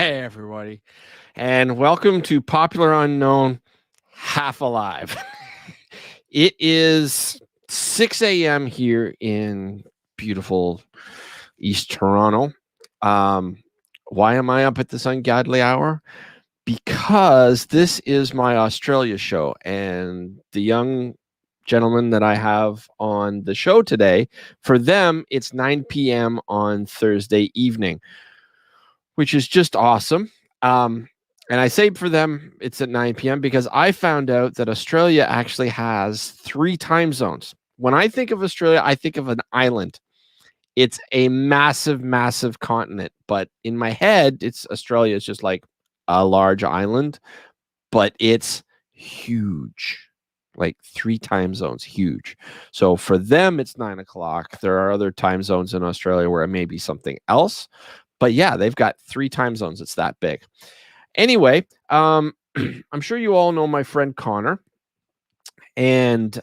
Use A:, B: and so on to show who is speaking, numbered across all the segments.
A: Hey, everybody, and welcome to Popular Unknown Half Alive. It is 6 a.m. here in beautiful East Toronto. Why am I up at this ungodly hour? Because this is my Australia show, and the young gentleman that I have on the show today, for them, it's 9 p.m. on Thursday evening, which is just awesome. And I say for them, it's at 9 p.m. because I found out that Australia actually has 3 time zones. When I think of Australia, I think of an island. It's a massive, massive continent. But in my head, it's Australia is just like a large island, but it's huge. Like 3 time zones, huge. So for them, it's 9 o'clock. There are other time zones in Australia where it may be something else. But yeah, they've got 3 time zones. It's that big. Anyway, I'm sure you all know my friend Connor. And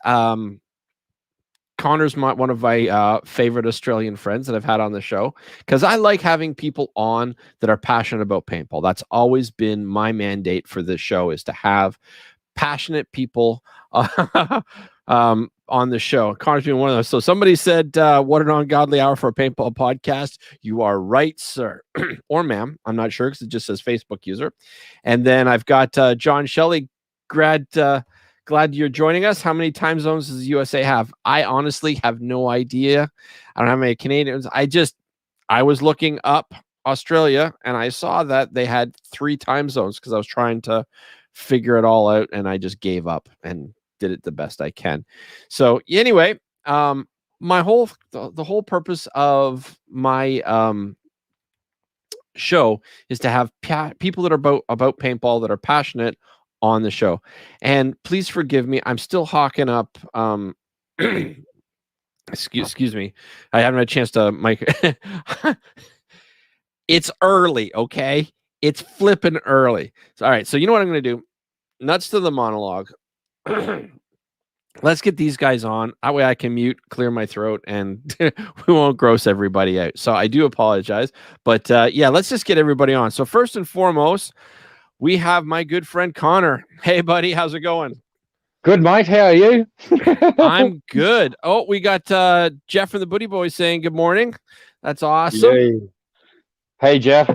A: Connor's one of my favorite Australian friends that I've had on the show because I like having people on that are passionate about paintball. That's always been my mandate for this show, is to have passionate people on the show. Connor's been one of those. So somebody said, what an ungodly hour for a paintball podcast. You are right, sir. Or ma'am. I'm not sure because it just says Facebook user. And then I've got John Shelley. Glad you're joining us. How many time zones does the USA have? I honestly have no idea. I don't have any Canadians. I was looking up Australia and I saw that they had 3 time zones because I was trying to figure it all out and I just gave up and did it the best I can. So anyway, the whole purpose of my show is to have people that are about paintball that are passionate on the show. And please forgive me, I'm still hawking up excuse me, I haven't had a chance to it's early, okay? It's flipping early. So, all right, so you know what I'm going to do? Nuts to the monologue. Let's get these guys on. That way I can clear my throat, and we won't gross everybody out. So I do apologize. But yeah, let's just get everybody on. So first and foremost, we have my good friend Connor. Hey, buddy, how's it going?
B: Good, mate. How are you?
A: I'm good. Oh, we got Jeff from the Booty Boys saying good morning. That's awesome.
B: Yay. Hey, Jeff.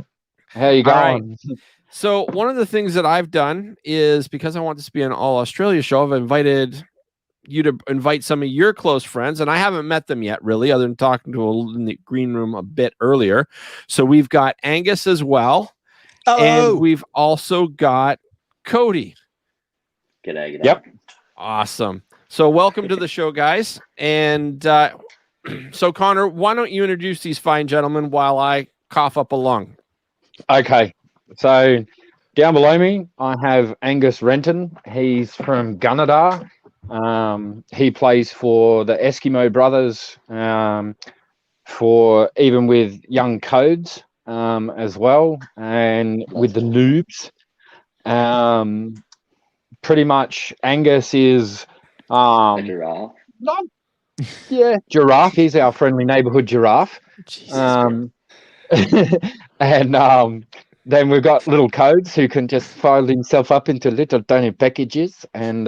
B: How you going?
A: Right. So one of the things that I've done is, because I want this to be an all Australia show, I've invited you to invite some of your close friends, and I haven't met them yet, really, other than talking to them in the green room a bit earlier. So we've got Angus as well.
C: Hello.
A: And we've also got Cody.
C: G'day.
B: Yep.
A: Awesome. So welcome to the show, guys. And so Connor, why don't you introduce these fine gentlemen while I cough up a lung?
B: Okay. So down below me, I have Angus Renton. He's from Gunnedah. He plays for the Eskimo Brothers, for even with Young Codes as well, and with the Noobs. Pretty much Angus is
C: Giraffe.
B: Giraffe. He's our friendly neighborhood giraffe. And then we've got little Codes who can just fold himself up into little tiny packages and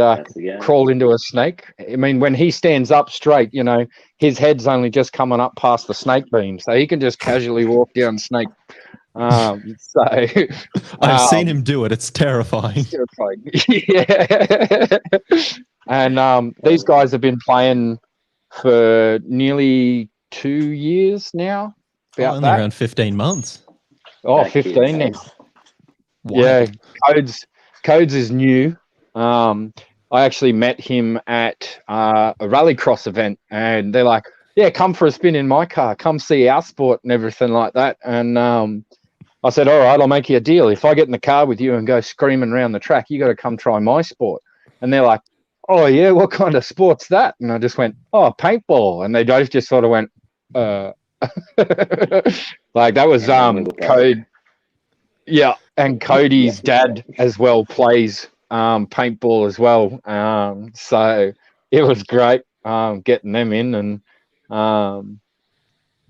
B: crawl into a snake. I mean, when he stands up straight, you know, his head's only just coming up past the snake beam, so he can just casually walk down snake. I've
D: seen him do it. It's terrifying.
B: Yeah. And these guys have been playing for nearly 2 years now.
D: Only around 15 months.
B: Oh, 15 now. Wow. Yeah, Codes is new. I actually met him at a rallycross event, and they're like, "Yeah, come for a spin in my car. Come see our sport and everything like that." And I said, "All right, I'll make you a deal. If I get in the car with you and go screaming around the track, you got to come try my sport." And they're like, "Oh yeah, what kind of sport's that?" And I just went, "Oh, paintball." And they both just sort of went, like that was Code. Yeah, and Cody's dad as well plays paintball as well. So it was great getting them in and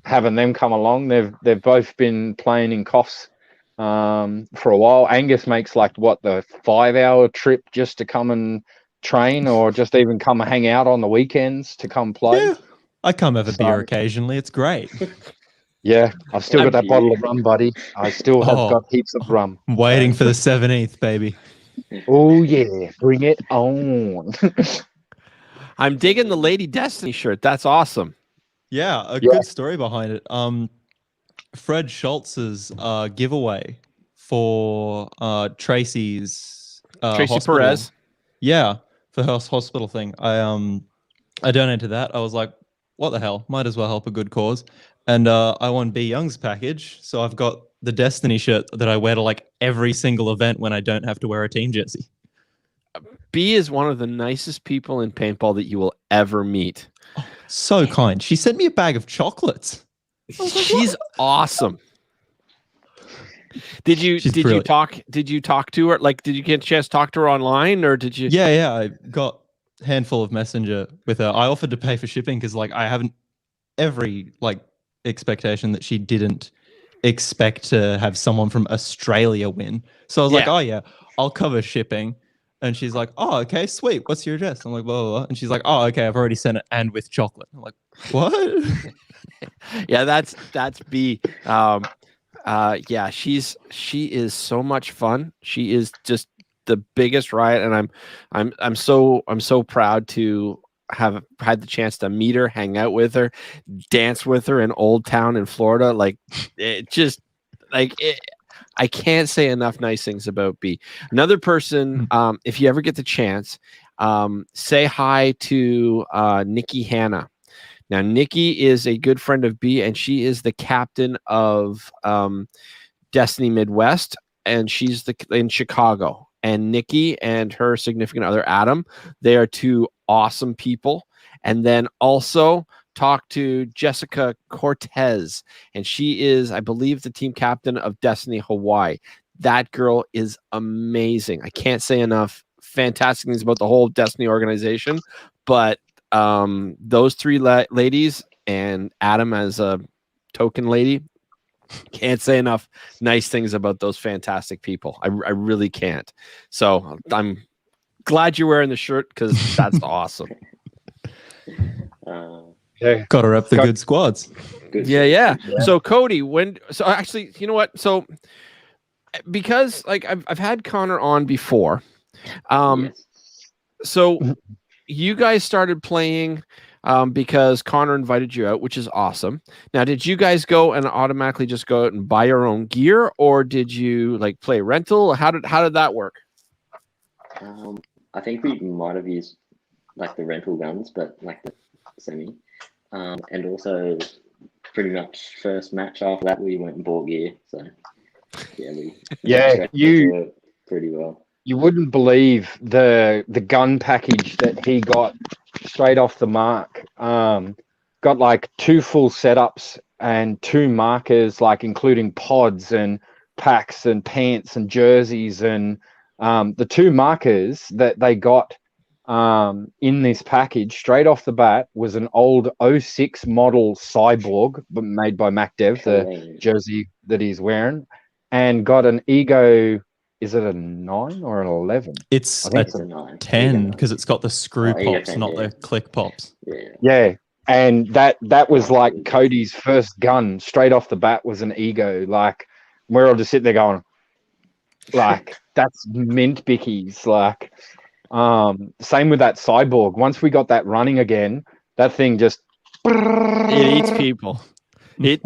B: having them come along. They've both been playing in COFs for a while. Angus makes like the 5-hour trip just to come and train, or just even come and hang out on the weekends to come play.
D: Yeah, I come have a beer occasionally. It's great.
B: Yeah, I've still got that bottle of rum, buddy. I still have got heaps of rum.
D: I'm waiting for the 17th, baby.
B: Oh yeah, bring it on.
A: I'm digging the Lady Destiny shirt. That's awesome.
D: Yeah, good story behind it. Fred Schultz's giveaway for Tracy's
A: Tracy
D: hospital.
A: Perez.
D: Yeah, for her hospital thing. I donated that. I was like, what the hell? Might as well help a good cause. And I won B Young's package. So I've got the Destiny shirt that I wear to like every single event when I don't have to wear a team jersey.
A: B is one of the nicest people in paintball that you will ever meet.
D: Oh, so kind. She sent me a bag of chocolates.
A: She's awesome. Did you talk to her? Like, did you get a chance to talk to her online, or did you?
D: Yeah. I got a handful of messenger with her. I offered to pay for shipping because like I haven't every like expectation that she didn't expect to have someone from Australia win. So I was like, oh yeah, I'll cover shipping. And she's like, oh, okay, sweet. What's your address? I'm like, blah, blah, blah. And she's like, oh, okay, I've already sent it and with chocolate. I'm like, what?
A: Yeah, that's B. Yeah, she is so much fun. She is just the biggest riot, and I'm so proud to have had the chance to meet her, hang out with her, dance with her in Old Town in Florida. Like, it just like it. I can't say enough nice things about B. Another person, if you ever get the chance, say hi to Nikki Hanna. Now, Nikki is a good friend of B, and she is the captain of Destiny Midwest, and she's in Chicago. And Nikki and her significant other, Adam, they are two awesome people. And then also talk to Jessica Cortez, and she is, I believe, the team captain of Destiny Hawaii. That girl is amazing. I can't say enough fantastic things about the whole Destiny organization, but those three ladies and Adam as a token lady, can't say enough nice things about those fantastic people. I really can't. So I'm glad you're wearing the shirt, because that's awesome.
B: Yeah.
D: Got to rep the good squads.
A: Yeah. So Cody, actually, you know what? So because like I've had Connor on before, so you guys started playing because Connor invited you out, which is awesome. Now, did you guys go and automatically just go out and buy your own gear, or did you like play rental? How did that work?
C: I think we might have used like the rental guns, but like the semi. And also pretty much first match after that we went and bought gear. So you pretty well.
B: You wouldn't believe the gun package that he got straight off the mark. Got like 2 full setups and 2 markers, like including pods and packs and pants and jerseys, and the 2 markers that they got in this package straight off the bat was an old 06 model Cyborg made by MacDev, the jersey that he's wearing, and got an Ego. Is it a 9 or an 11?
D: It's a 10 because it's got the screw pops, not the click pops.
B: Yeah. And that was like Cody's first gun straight off the bat was an Ego. Like, we're all just sitting there going, like, that's mint bickies. Like, same with that Cyborg. Once we got that running again, that thing just
A: it eats people. It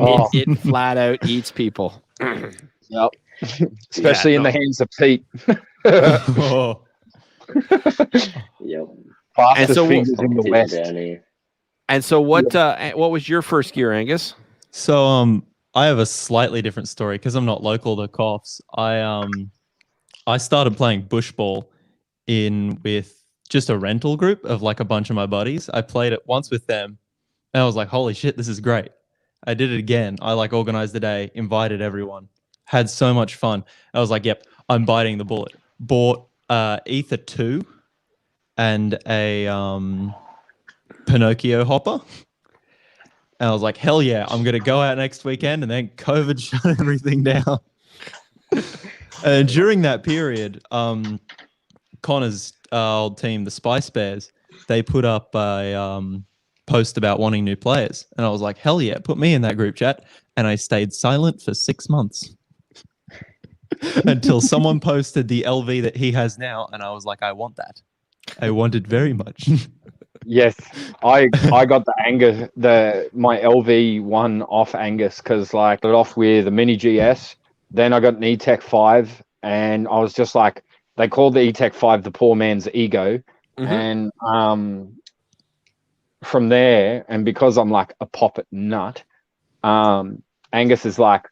A: flat out eats people.
B: Yep. Especially in the hands of Pete.
C: Yep.
B: Fastest fingers in the West.
A: And so what was your first gear, Angus?
D: So I have a slightly different story because I'm not local to Coffs. I started playing bush ball with just a rental group of like a bunch of my buddies. I played it once with them and I was like, holy shit, this is great. I did it again. I like organized the day, invited everyone, had so much fun. I was like, yep, I'm biting the bullet. Bought Ether 2 and a Pinocchio hopper. And I was like, hell yeah, I'm going to go out next weekend. And then COVID shut everything down. And during that period, Connor's old team, the Spice Bears, they put up a post about wanting new players. And I was like, hell yeah, put me in that group chat. And I stayed silent for 6 months until someone posted the LV that he has now. And I was like, I want that. I want it very much.
B: Yes, I got my LV one off Angus because like got off with a mini GS. Then I got an E-Tech 5, and I was just like, they called the E-Tech 5 the poor man's ego. And from there, and because I'm like a poppet nut, Angus is like,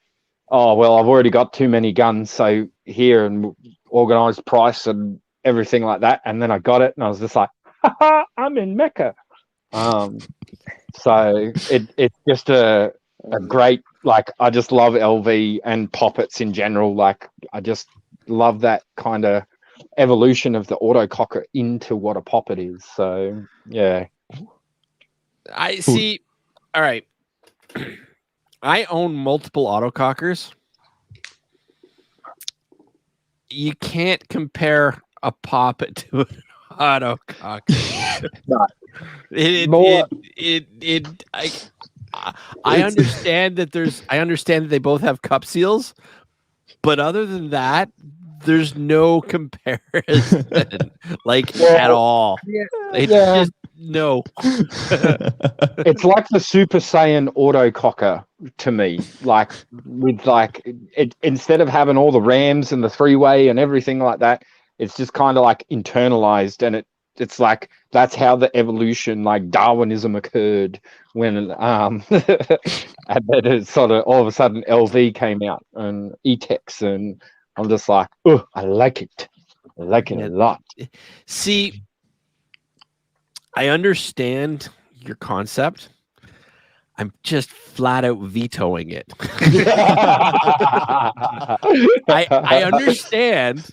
B: oh, well, I've already got too many guns, so here, and organised price and everything like that. And then I got it, and I was just like, haha, I'm in Mecca. So it's just a great, like, I just love LV and poppets in general. Like, I just love that kind of evolution of the autococker into what a poppet is. So, yeah.
A: I see. All right. I own multiple autocockers. You can't compare a poppet to an autococker. I understand that I understand that they both have cup seals, but other than that, there's no comparison, at all. Just no.
B: It's like the Super Saiyan autococker to me. Like with it, instead of having all the rams and the three-way and everything like that, it's just kind of like internalized, and it's like that's how the evolution, like Darwinism, occurred when and then it sort of all of a sudden LV came out and E-Tex, and I'm just like, oh, I like it. I like it a lot.
A: See, I understand your concept. I'm just flat out vetoing it. I understand.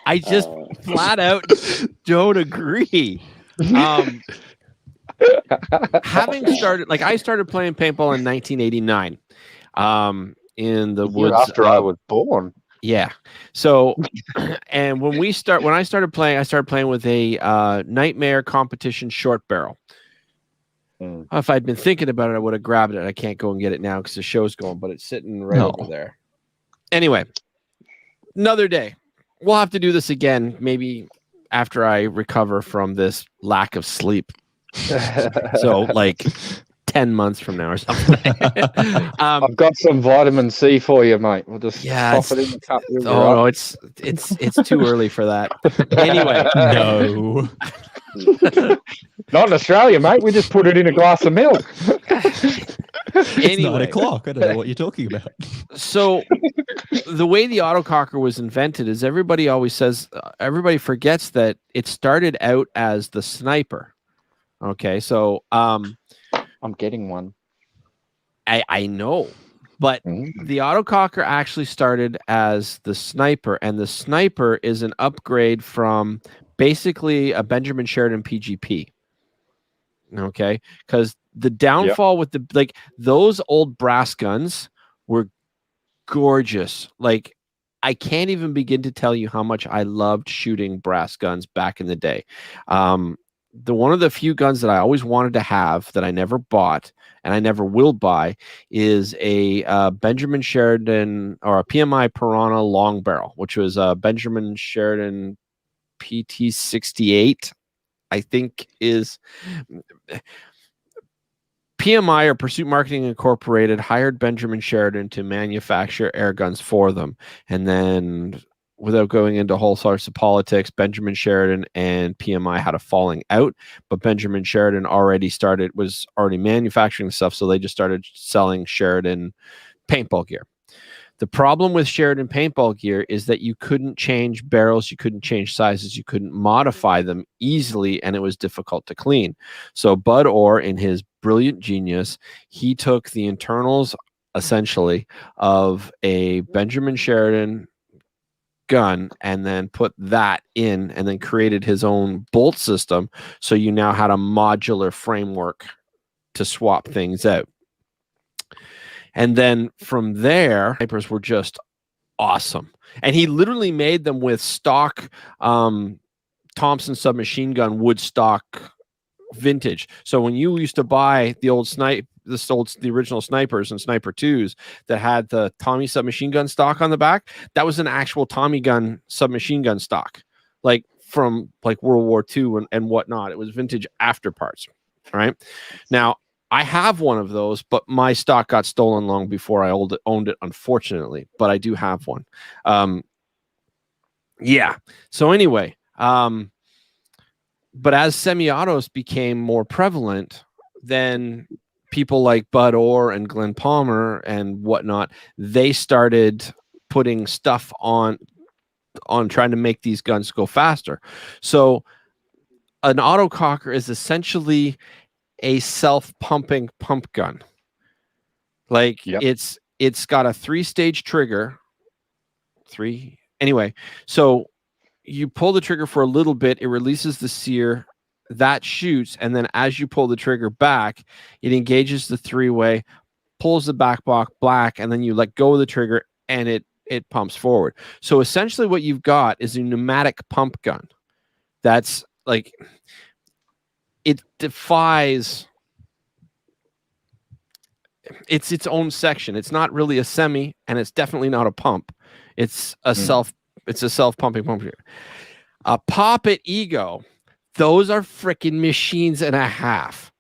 A: I just flat out don't agree. Having started, I started playing paintball in 1989. In the woods
B: after I was born.
A: Yeah. So, and when I started playing with a Nightmare competition short barrel. If I'd been thinking about it, I would have grabbed it. I can't go and get it now because the show's going, but it's sitting right over there. Anyway, another day. We'll have to do this again, maybe after I recover from this lack of sleep. So, 10 months from now or something.
B: I've got some vitamin C for you, mate. We'll just pop it in the cup.
A: No, it's too early for that. Anyway,
D: no.
B: Not in Australia, mate. We just put it in a glass of milk.
D: It's 9 o'clock. I don't know what you're talking about.
A: So the way the autococker was invented is everybody forgets that it started out as the sniper. Okay, so I'm
B: getting one.
A: I know, but the autococker actually started as the sniper, and the sniper is an upgrade from basically a Benjamin Sheridan PGP. Okay, because the downfall with those old brass guns were gorgeous. I can't even begin to tell you how much I loved shooting brass guns back in the day. One of the few guns that I always wanted to have that I never bought and I never will buy is a Benjamin Sheridan or a PMI Piranha long barrel, which was a Benjamin Sheridan PT-68, I think is PMI or Pursuit Marketing Incorporated hired Benjamin Sheridan to manufacture air guns for them. And then without going into whole sorts of politics, Benjamin Sheridan and PMI had a falling out, but Benjamin Sheridan was already manufacturing stuff. So they just started selling Sheridan paintball gear. The problem with Sheridan paintball gear is that you couldn't change barrels, you couldn't change sizes, you couldn't modify them easily, and it was difficult to clean. So Bud Orr, in his brilliant genius, he took the internals, essentially, of a Benjamin Sheridan gun and then put that in and then created his own bolt system. So you now had a modular framework to swap things out. And then from there, snipers were just awesome. And he literally made them with stock Thompson submachine gun wood stock vintage. So when you used to buy the original snipers and sniper 2s that had the Tommy submachine gun stock on the back, that was an actual Tommy gun submachine gun stock, like from like World War II and whatnot. It was vintage after parts, right? Now I have one of those, but my stock got stolen long before I owned it, unfortunately. But I do have one. Yeah. So anyway, but as semi-autos became more prevalent, then people like Bud Orr and Glenn Palmer and whatnot, they started putting stuff on trying to make these guns go faster. So an autococker is essentially a self-pumping pump gun. Like it's got a 3-stage trigger. Anyway, so you pull the trigger for a little bit, it releases the sear, that shoots, and then as you pull the trigger back, it engages the 3-way, pulls the back block black, and then you let go of the trigger and it pumps forward. So essentially what you've got is a pneumatic pump gun. That's like, it defies, it's its own section. It's not really a semi, and it's definitely not a pump. It's a self-pumping pump. A Poppet Ego, those are freaking machines and a half.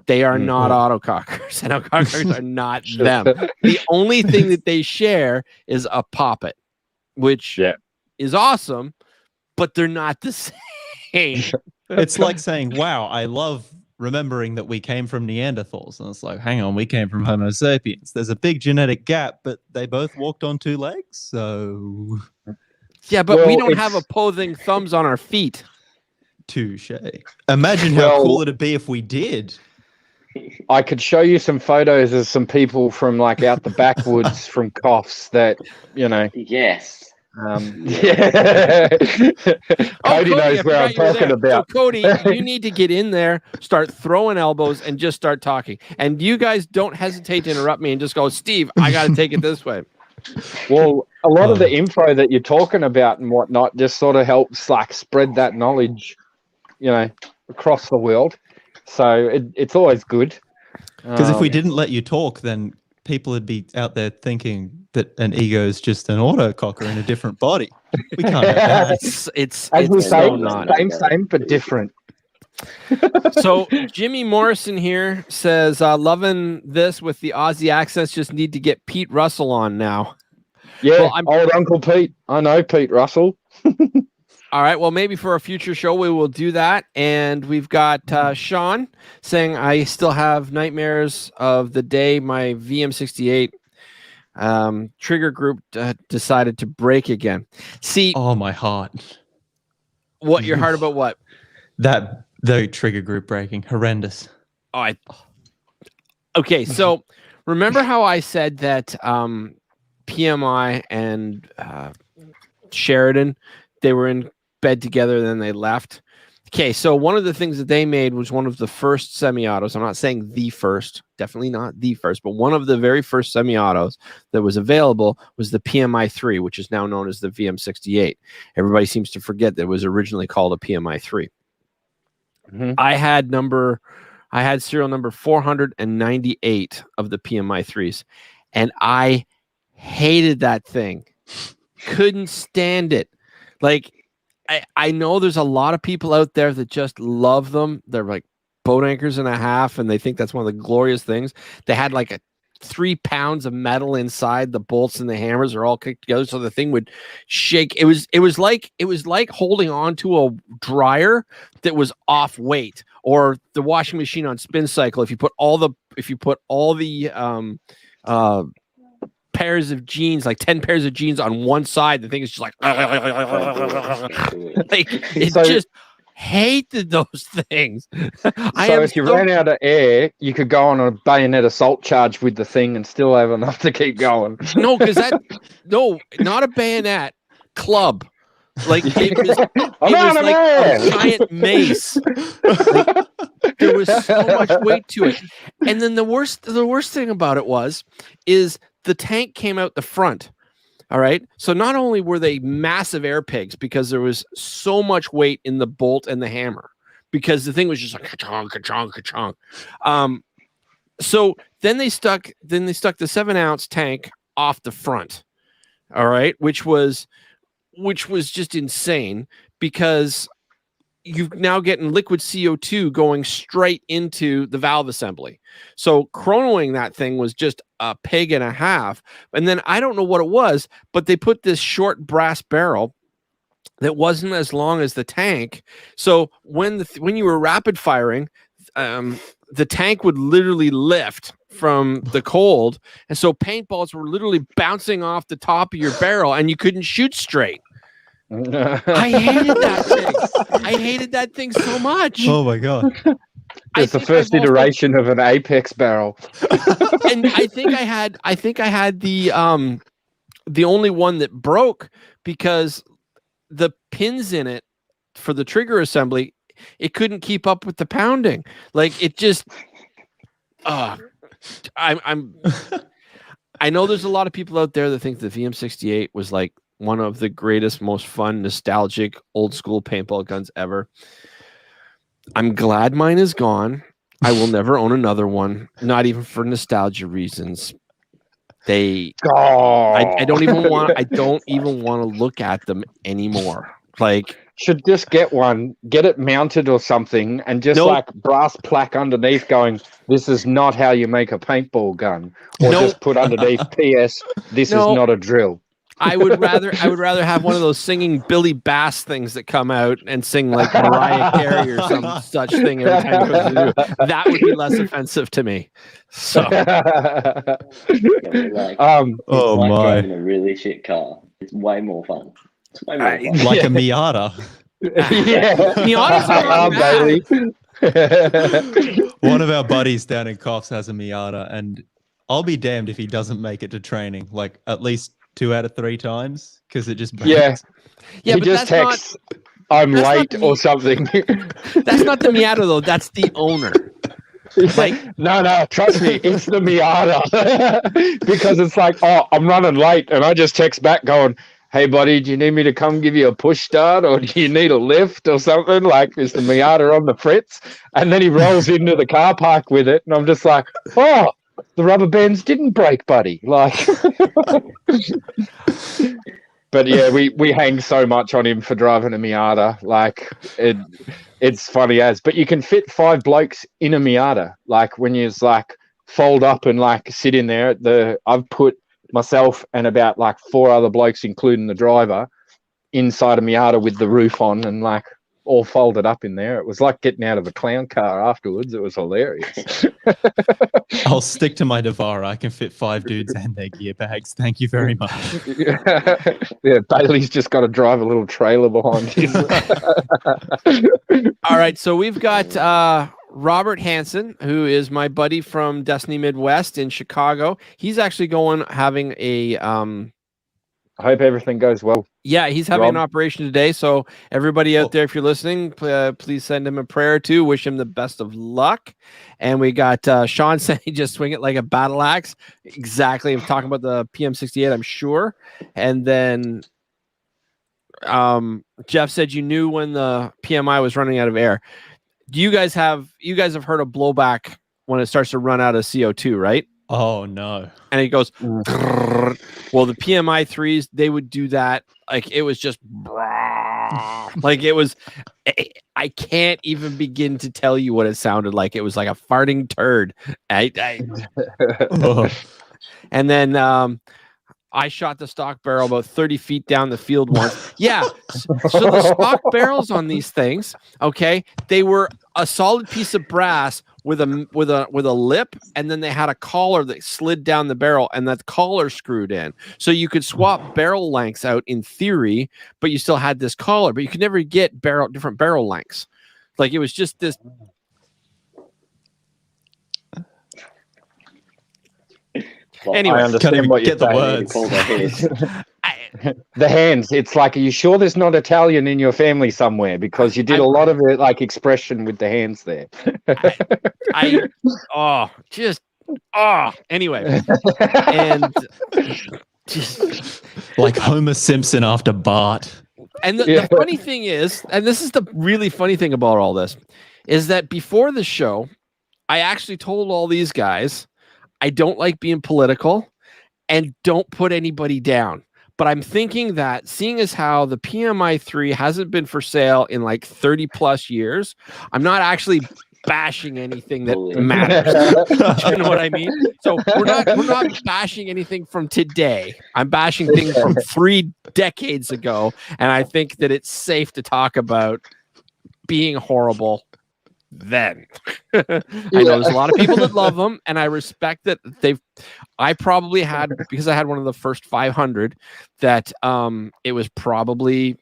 A: They are not autocockers, and autocockers are not them. The only thing that they share is a Poppet, which is awesome, but they're not the same.
D: It's like saying, wow, I love remembering that we came from Neanderthals. And it's like, hang on, we came from Homo sapiens. There's a big genetic gap, but they both walked on 2 legs. So
A: yeah, but we don't have opposing thumbs on our feet.
D: Touche. Imagine how cool it'd be if we did.
B: I could show you some photos of some people from like out the backwoods from Coffs that, you know.
C: Yes.
B: Yeah. Cody knows where I'm talking about.
A: So Cody, you need to get in there, start throwing elbows, and just start talking. And you guys don't hesitate to interrupt me and just go, Steve, I got to take it this way.
B: Well, a lot of the info that you're talking about and whatnot just sort of helps like spread that knowledge, you know, across the world. So it's always good.
D: Because if we didn't let you talk, then people would be out there thinking that an ego is just an autococker in a different body. We can't have that.
A: It's
B: as we say,
A: so not
B: same but different.
A: So Jimmy Morrison here says, loving this with the Aussie accents, just need to get Pete Russell on now.
B: Yeah, old Uncle Pete. I know Pete Russell.
A: All right, well, maybe for a future show we will do that. And we've got Sean saying, I still have nightmares of the day my VM68 trigger group decided to break again. See,
D: oh my heart.
A: What your heart about what?
D: That the trigger group breaking, horrendous.
A: Okay, so remember how I said that PMI and Sheridan, they were in bed together, then they left. Okay, so one of the things that they made was one of the first semi-autos. I'm not saying the first, definitely not the first, but one of the very first semi-autos that was available was the PMI 3, which is now known as the VM68. Everybody seems to forget that it was originally called a PMI 3. Mm-hmm. I had serial number 498 of the PMI 3s, and I hated that thing. Couldn't stand it. Like, I know there's a lot of people out there that just love them. They're like boat anchors and a half, and they think that's one of the glorious things. They had like 3 pounds of metal inside. The bolts and the hammers are all kicked together, so the thing would shake. It was like holding on to a dryer that was off weight, or the washing machine on spin cycle. If you put all the pairs of jeans, like 10 pairs of jeans on one side, the thing is just like just hated those things.
B: If you ran out of air, you could go on a bayonet assault charge with the thing and still have enough to keep going.
A: No, not a bayonet, club. Like it was like a giant mace. Like, there was so much weight to it. And then the worst thing about it is the tank came out the front. All right. So not only were they massive air pigs because there was so much weight in the bolt and the hammer, because the thing was just like ka-chonk, ka-chonk, ka-chonk. So then they stuck the 7-ounce tank off the front. All right, which was just insane because you're now getting liquid CO2 going straight into the valve assembly. So chronoing that thing was just a peg and a half. And then I don't know what it was, but they put this short brass barrel that wasn't as long as the tank. So when you were rapid firing, the tank would literally lift from the cold. And so paintballs were literally bouncing off the top of your barrel and you couldn't shoot straight. I hated that thing. I hated that thing so much.
D: Oh my god!
B: It's the first iteration of an Apex barrel.
A: And I think I had the only one that broke because the pins in it for the trigger assembly, it couldn't keep up with the pounding. Like it just I know there's a lot of people out there that think the VM68 was like one of the greatest, most fun, nostalgic, old school paintball guns ever. I'm glad mine is gone. I will never own another one, not even for nostalgia reasons. I don't even want to look at them anymore. Like,
B: should just get one, get it mounted or something, and just like brass plaque underneath going, "This is not how you make a paintball gun," or just put underneath, "P.S. This is not a drill."
A: I would rather have one of those singing Billy Bass things that come out and sing like Mariah Carey or some such thing every time it goes through. That would be less offensive to me. So,
C: It's like driving a really shit car. It's way more fun. It's way more fun.
D: Like a Miata.
A: Miata's
D: One of our buddies down in Coffs has a Miata, and I'll be damned if he doesn't make it to training like at least 2 out of 3 times because it just breaks.
B: He but just texts, "I'm late" or something.
A: That's not the Miata though. That's the owner. Like,
B: no, trust me, it's the Miata. Because it's like, "Oh, I'm running late," and I just text back going, "Hey, buddy, do you need me to come give you a push start, or do you need a lift or something? Like, is the Miata on the fritz?" And then he rolls into the car park with it, and I'm just like, "Oh, the rubber bands didn't break, buddy." Like, but yeah, we hang so much on him for driving a Miata. Like, it's funny as, but you can fit 5 blokes in a Miata. Like when you like fold up and like sit in there. I've put myself and about like 4 other blokes, including the driver, inside a Miata with the roof on and like all folded up in there. It was like getting out of a clown car afterwards. It was hilarious.
D: I'll stick to my Navara. I can fit 5 dudes and their gear bags. Thank you very much.
B: Yeah, Bailey's just got to drive a little trailer behind him.
A: All right, so we've got Robert Hansen, who is my buddy from Destiny Midwest in Chicago. He's actually having a
B: I hope everything goes well.
A: Yeah, he's having an operation today. So everybody out there, if you're listening, please send him a prayer too. Wish him the best of luck. And we got Sean saying just swing it like a battle axe. Exactly. I'm talking about the PM68, I'm sure. And then Jeff said you knew when the PMI was running out of air. You guys have heard of blowback when it starts to run out of CO2, right?
D: Oh no.
A: And it goes, well, the PMI 3s, they would do that. Like it was just like it was, I can't even begin to tell you what it sounded like. It was like a farting turd. And then I shot the stock barrel about 30 feet down the field once. Yeah. So the stock barrels on these things, okay, they were a solid piece of brass with a lip, and then they had a collar that slid down the barrel, and that collar screwed in. So you could swap barrel lengths out in theory, but you still had this collar, but you could never get different barrel lengths. Like it was just this.
B: Well,
A: anyway,
B: I understand what you're saying. The hands. It's like, are you sure there's not Italian in your family somewhere? Because you did a lot of it, like expression with the hands there.
A: Anyway, and
D: Like Homer Simpson after Bart.
A: And the funny thing is, and this is the really funny thing about all this, is that before the show, I actually told all these guys, I don't like being political and don't put anybody down. But I'm thinking that seeing as how the PMI 3 hasn't been for sale in like 30 plus years, I'm not actually bashing anything that matters. Do you know what I mean? So we're not bashing anything from today. I'm bashing things from 3 decades ago, and I think that it's safe to talk about being horrible then. I know there's a lot of people that love them, and I respect that I probably had, because I had one of the first 500, that it was probably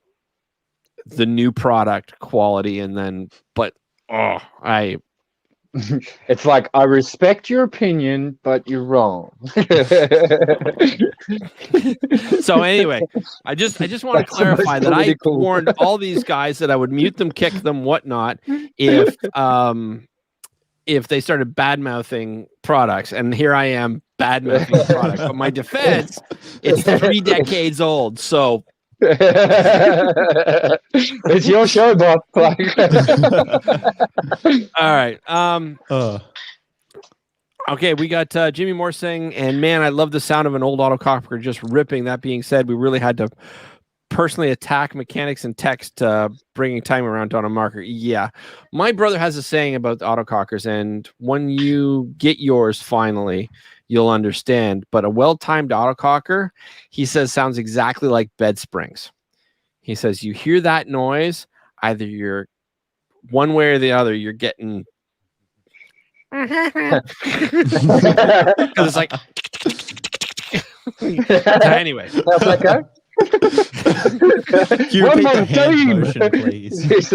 A: the new product quality, and then
B: it's like, I respect your opinion, but you're wrong.
A: So anyway, I just want to clarify that I warned all these guys that I would mute them, kick them, whatnot, if they started bad mouthing products. And here I am bad mouthing the product. But my defense, it's 3 decades old. So
B: it's your show, boss.
A: All right. Okay, we got Jimmy Moore saying, and man, I love the sound of an old autococker just ripping. That being said, we really had to personally attack mechanics and text bringing time around on a marker. Yeah, my brother has a saying about the autocockers, and when you get yours finally, you'll understand. But a well-timed autococker, he says, sounds exactly like bed springs. He says, you hear that noise, either you're one way or the other, you're getting because it's like anyway.
B: That's okay.
D: One more motion, please.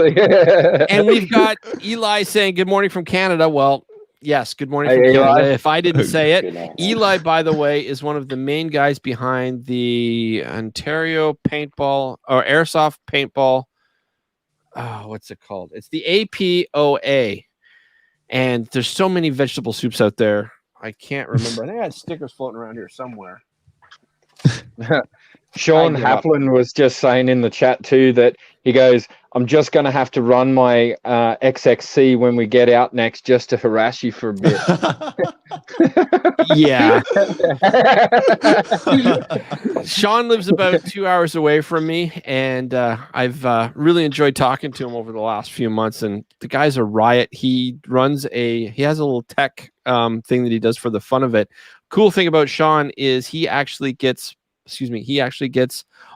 A: And we've got Eli saying good morning from Canada. Well, yes, good morning from
B: Eli.
A: Canada. If I didn't say it, Eli, by the way, is one of the main guys behind the Ontario Paintball or Airsoft Paintball. Oh, what's it called? It's the APOA. And there's so many vegetable soups out there. I can't remember. I think I had stickers floating around here somewhere.
B: Sean Haplin was just saying in the chat too that he goes, I'm just going to have to run my XXC when we get out next just to harass you for a bit.
A: Yeah. Sean lives about 2 hours away from me, and I've really enjoyed talking to him over the last few months, and the guy's a riot. He has a little tech thing that he does for the fun of it. Cool thing about Sean is he actually gets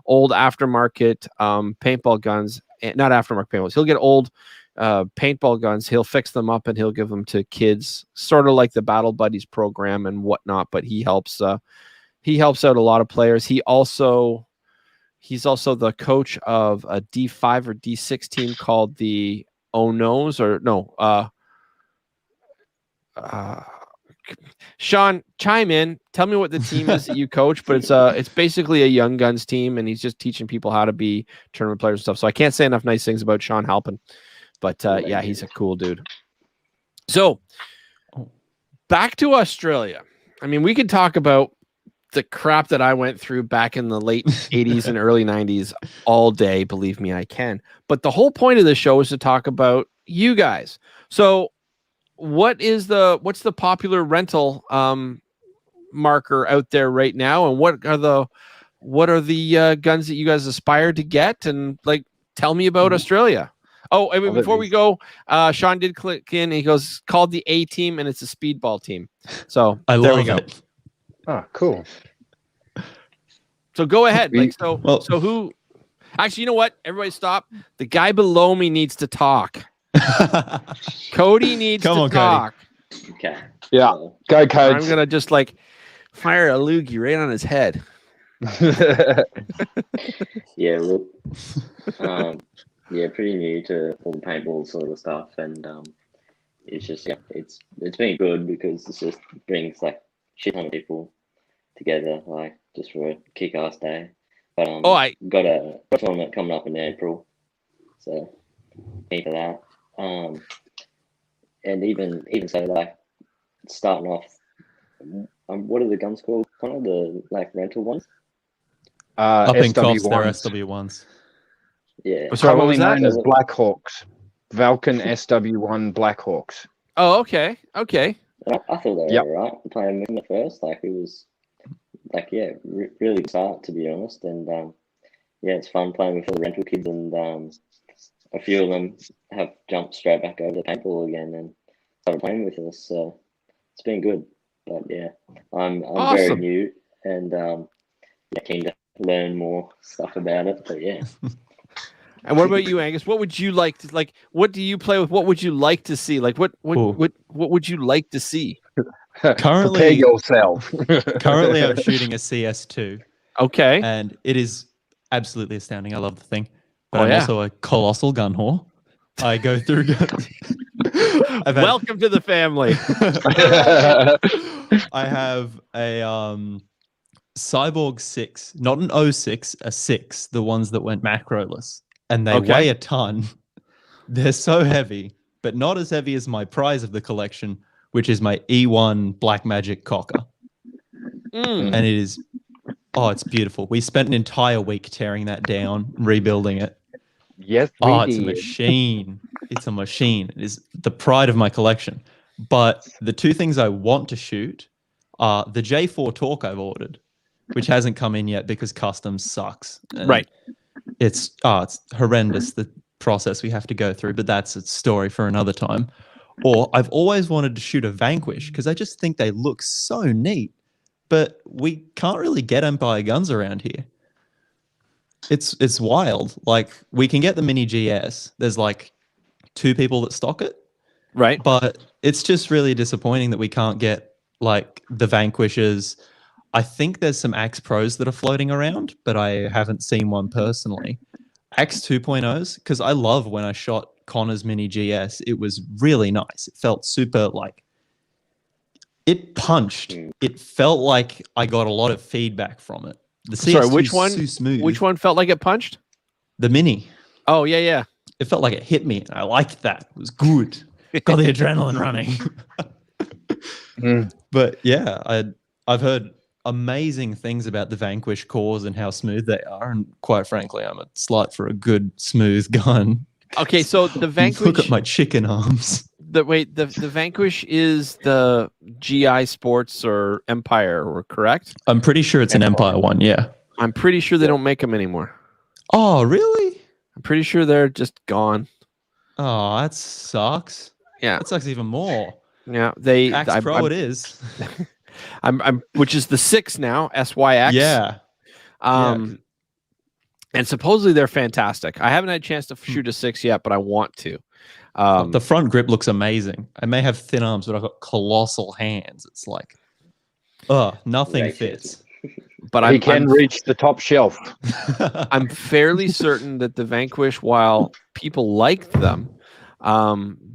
A: old aftermarket paintball guns, not aftermarket paintballs. He'll get old paintball guns. He'll fix them up and he'll give them to kids, sort of like the Battle Buddies program and whatnot. But he helps out a lot of players. He's also the coach of a D5 or D6 team called the Sean, chime in. Tell me what the team is that you coach, but it's basically a young guns team, and he's just teaching people how to be tournament players and stuff. So I can't say enough nice things about Sean Halpin, but yeah, he's a cool dude. So back to Australia. I mean, we could talk about the crap that I went through back in the late 80s and early 90s all day. Believe me, I can. But the whole point of the show is to talk about you guys. So what's the popular rental marker out there right now, and what are the guns that you guys aspire to get, and like tell me about Australia. Oh, I mean, before we go, Sean did click in. He goes, called the A team, and it's a speedball team. So there we go.
B: Oh, cool.
A: So go ahead. So who? Actually, you know what? Everybody stop. The guy below me needs to talk. Cody needs to talk.
C: Cody. Okay.
B: Yeah. Go, Cody.
A: I'm gonna just fire a loogie right on his head.
C: Yeah, look. Pretty new to all the paintball sort of stuff, and it's just it's been good because it just brings shit ton of people together, just for a kick-ass day. But I got a tournament coming up in April, so need for that. And even so, starting off, what are the guns called? Kind of the rental ones.
D: Up in Coffs, they're
B: SW1s.
D: SW1s.
C: Yeah.
A: Sorry, what was
B: Commonly
A: that?
B: known as Blackhawks. Vulcan SW1 Blackhawks.
A: Oh, okay. Okay.
C: I thought they were
B: Yep.
C: alright playing them at first. Like it was, like really good start to be honest. And yeah, it's fun playing with all the rental kids, and a few of them have jumped straight back over to paintball again and started playing with us. So it's been good. But yeah, I'm very
A: Awesome.
C: new and keen to learn more stuff about it. But yeah.
A: And what about you, Angus? What would you like to like? What do you play with? What would you like to see? Like what would you like to see?
D: Currently,
B: prepare yourself.
D: Currently, I'm shooting a CS2.
A: Okay.
D: And it is absolutely astounding. I love the thing. But
A: Oh,
D: I'm
A: yeah.
D: also a colossal gun whore. I go through guns.
A: Welcome to the family.
D: I have a Cyborg 6, not an 06, a 6, the ones that went macroless. And they weigh a ton. They're so heavy, but not as heavy as my prize of the collection, which is my E1 Blackmagic Cocker. And it is, it's beautiful. We spent an entire week tearing that down, rebuilding it.
B: Yes,
D: it's a machine. It's a machine. It is the pride of my collection. But the two things I want to shoot are the J4 Torque I've ordered, which hasn't come in yet because customs sucks. And
A: right.
D: It's horrendous, the process we have to go through, but that's a story for another time. Or I've always wanted to shoot a Vanquish because I just think they look so neat, but we can't really get Empire guns around here. It's wild. Like, we can get the Mini GS. There's like 2 people that stock it.
A: Right.
D: But it's just really disappointing that we can't get like the Vanquishes. I think there's some Axe Pros that are floating around, but I haven't seen one personally. Axe 2.0s, because I love when I shot Connor's Mini GS. It was really nice. It felt super it punched. It felt like I got a lot of feedback from it. The CS2
A: Sorry, which one?
D: So smooth.
A: Which one felt like it punched?
D: The Mini.
A: Oh, yeah.
D: It felt like it hit me. I liked that. It was good. Got the adrenaline running. But yeah, I've heard amazing things about the Vanquish cores and how smooth they are. And quite frankly, I'm a slut for a good, smooth gun.
A: Okay, so the Vanquish...
D: Look at my chicken arms.
A: The Vanquish is the GI Sports or Empire, correct?
D: I'm pretty sure it's an Empire one, yeah.
A: I'm pretty sure they don't make them anymore.
D: Oh, really?
A: I'm pretty sure they're just gone.
D: Oh, that sucks.
A: Yeah.
D: That sucks even more.
A: Yeah,
D: Axe Pro it is.
A: I'm which is the 6 now, SYX.
D: Yeah.
A: And supposedly they're fantastic. I haven't had a chance to shoot a 6 yet, but I want to.
D: The front grip looks amazing. I may have thin arms, but I've got colossal hands. It's like, nothing fits.
B: But he can reach the top shelf.
A: I'm fairly certain that the Vanquish, while people liked them,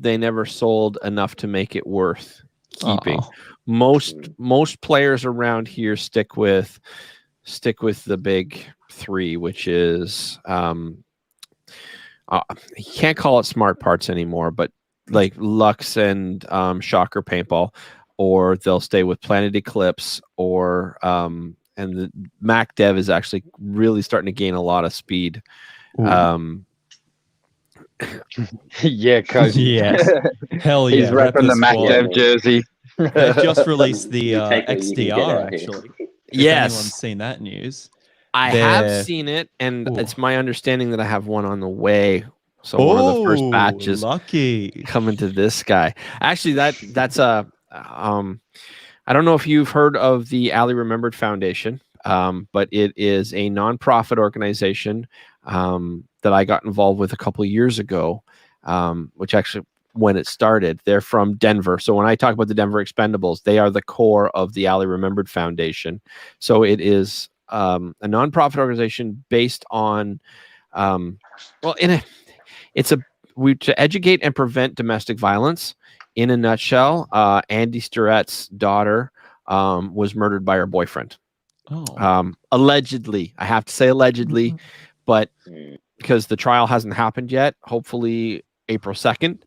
A: they never sold enough to make it worth keeping. Most players around here stick with the big 3, which is you can't call it smart parts anymore, but like Lux and Shocker Paintball, or they'll stay with Planet Eclipse, or and the Mac Dev is actually really starting to gain a lot of speed.
B: Yeah, Cozy.
D: Yes. Hell yeah.
B: He's repping the Mac Dev jersey.
D: They just released the XDR, actually.
A: Yes.
D: If anyone's seen that news.
A: I have seen it, and it's my understanding that I have one on the way. So one of the first batches
D: lucky
A: coming to this guy. Actually, that's a I don't know if you've heard of the Ali Remembered Foundation, but it is a nonprofit organization that I got involved with a couple of years ago, which actually, when it started, they're from Denver. So when I talk about the Denver Expendables, they are the core of the Ali Remembered Foundation. So it is a nonprofit organization based on, to educate and prevent domestic violence. In a nutshell, Andy Sturrett's daughter was murdered by her boyfriend. Allegedly. I have to say allegedly, but because the trial hasn't happened yet, hopefully April 2nd,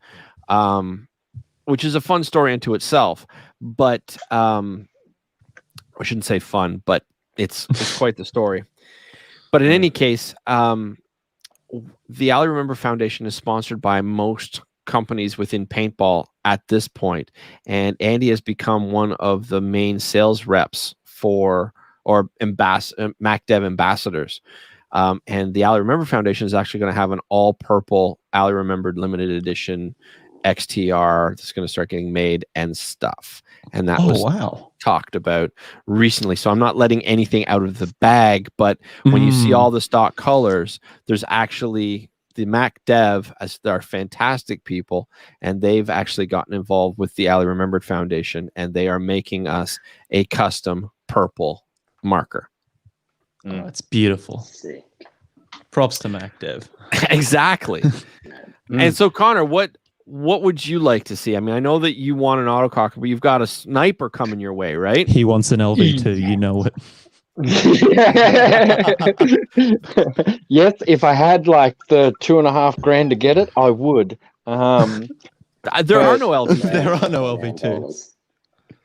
A: which is a fun story unto itself. But I shouldn't say fun, but it's quite the story. But in any case, the Ali Remember Foundation is sponsored by most companies within paintball at this point, and Andy has become one of the main sales reps for MacDev ambassadors. And the Ali Remember Foundation is actually going to have an all purple Ali Remembered limited edition XTR that's going to start getting made and stuff. And that was talked about recently. So I'm not letting anything out of the bag, but when you see all the stock colors, there's actually the MacDev, as they're fantastic people, and they've actually gotten involved with the Ali Remembered Foundation, and they are making us a custom purple marker.
D: Oh, it's beautiful.
C: Sick.
D: Props to MacDev.
A: Exactly. And so, Connor, what would you like to see? I mean, I know that you want an autococker, but you've got a sniper coming your way, right?
D: He wants an LV2, you know it.
B: Yes, if I had like the $2,500 to get it, I would.
A: There are no LV2s.
D: There are no LV2s.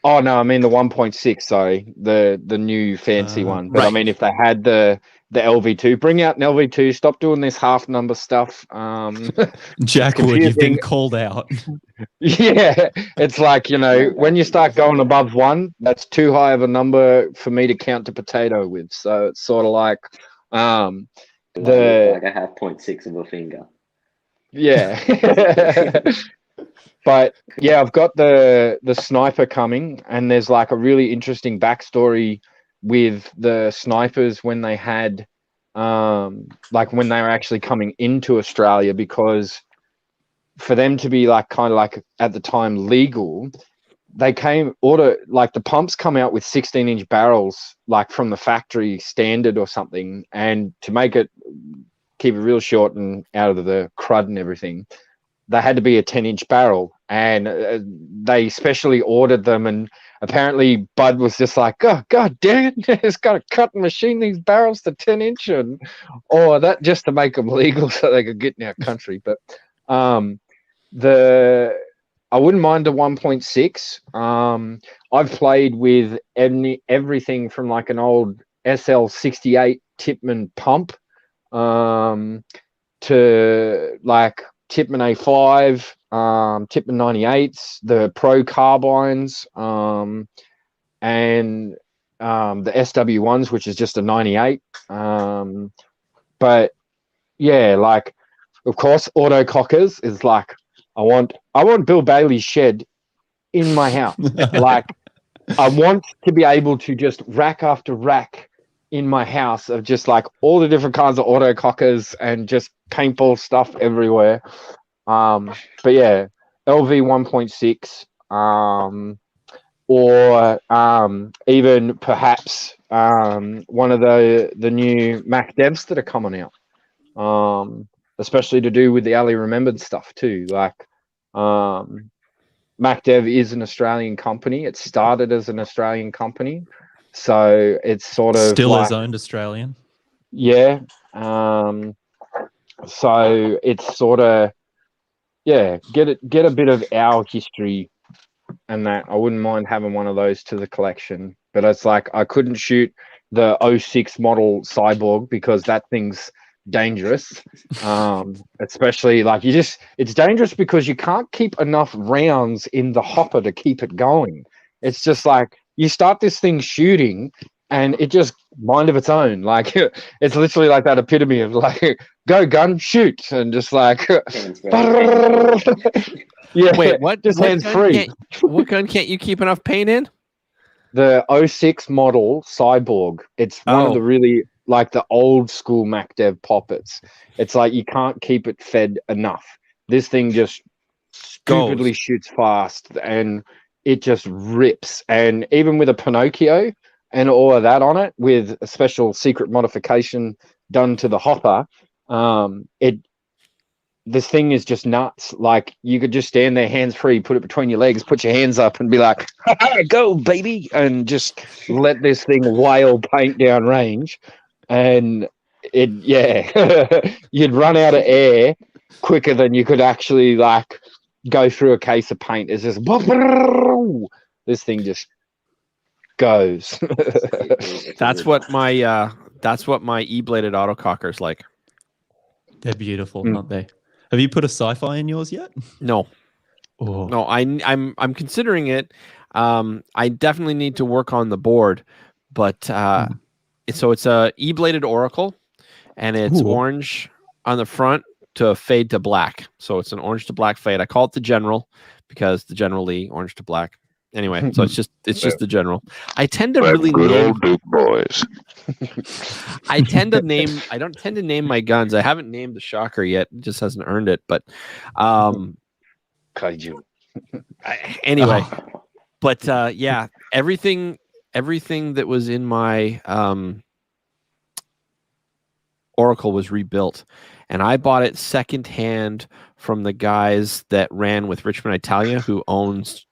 B: Oh no, I mean the 1.6. Sorry, the new fancy one. But
A: right.
B: I mean, if they had the LV2, bring out an LV2. Stop doing this half number stuff.
D: Jack Wood, you've been called out.
B: Yeah, it's like, when you start going above 1, that's too high of a number for me to count a potato with. So it's sort of like
C: like a 0.6 of a finger.
B: Yeah. But yeah, I've got the sniper coming, and there's like a really interesting backstory with the snipers when they had like when they were actually coming into Australia, because for them to be like kind of like at the time legal, they the pumps come out with 16-inch barrels, like from the factory standard or something, and to keep it real short and out of the crud and everything, they had to be a 10-inch barrel, and they specially ordered them. And apparently Bud was just like, oh, God damn it, it's got to cut and machine these barrels to 10-inch, or that just to make them legal so they could get in our country. But I wouldn't mind a 1.6. I've played with everything from like an old SL68 Tipman pump to like Tipman A5, Tipman 98s, the Pro carbines, and the SW1s, which is just a 98. But yeah, like, of course, autocockers is like, I want Bill Bailey's shed in my house. Like, I want to be able to just rack after rack in my house of just like all the different kinds of autocockers and just paintball stuff everywhere. But yeah, LV 1.6, or even perhaps one of the new Mac Devs that are coming out, especially to do with the Ali Remembered stuff too. Like, Mac Dev is an Australian company. It started as an Australian company, so it's sort of
D: still
B: like,
D: is owned Australian.
B: Yeah. So it's sort of, yeah, get a bit of our history, and that I wouldn't mind having one of those to the collection. But it's like I couldn't shoot the 06 model Cyborg because that thing's dangerous. Especially like it's dangerous because you can't keep enough rounds in the hopper to keep it going. It's just like you start this thing shooting and it just mind of its own. Like it's literally like that epitome of like, go gun, shoot, and just like yeah.
A: Wait, what?
B: Just hands free.
A: What gun can't you keep enough paint in?
B: The 06 model Cyborg. It's one of the really like the old school MacDev poppets. It's like you can't keep it fed enough. This thing just stupidly shoots fast and it just rips. And even with a Pinocchio and all of that on it, with a special secret modification done to the hopper, this thing is just nuts. Like you could just stand there hands free, put it between your legs, put your hands up and be like, go baby, and just let this thing wail paint down range. And you'd run out of air quicker than you could actually like go through a case of paint. It's just this thing just goes.
A: That's what my That's what my E-bladed autococker's like.
D: They're beautiful, aren't they? Have you put a sci-fi in yours yet?
A: No.
D: Oh.
A: No, I'm considering it. I definitely need to work on the board, but so it's a E-bladed Oracle, and it's orange on the front to fade to black. So it's an orange to black fade. I call it the General because the General Lee, orange to black. Anyway, so it's just the General. I tend to really name
E: Duke boys.
A: I don't tend to name my guns. I haven't named the Shocker yet. It just hasn't earned it. But
B: Kaiju.
A: Anyway, but yeah, everything that was in my Oracle was rebuilt, and I bought it secondhand from the guys that ran with Richmond Italia, who owns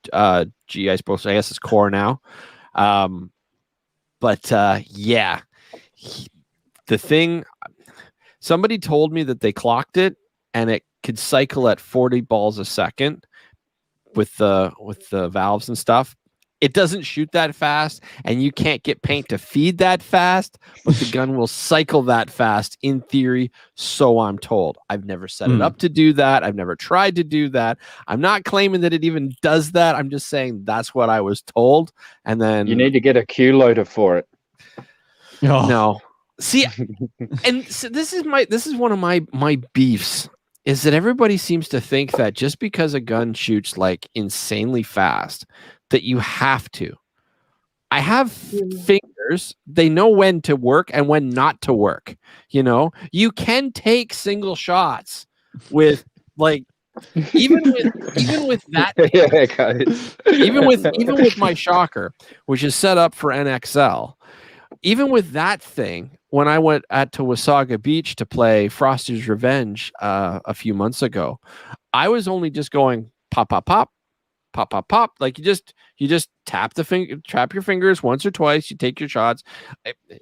A: GI Sports. I guess it's Core now. But yeah, the thing, somebody told me that they clocked it and it could cycle at 40 balls a second with the valves and stuff. It doesn't shoot that fast, and you can't get paint to feed that fast, but the gun will cycle that fast in theory, so I'm told. I've never set it up to do that. I've never tried to do that. I'm not claiming that it even does that. I'm just saying that's what I was told. And then
B: you need to get a Q loader for it.
D: Oh.
A: No. See, and so this is one of my beefs, is that everybody seems to think that just because a gun shoots like insanely fast, that you have to. I have fingers. They know when to work and when not to work. You know, you can take single shots with like even with that even with my Shocker, which is set up for NXL. Even with that thing, when I went to Wasaga Beach to play Frosty's Revenge a few months ago, I was only just going pop, pop, pop, pop, pop, pop. Like you just tap your fingers once or twice. You take your shots.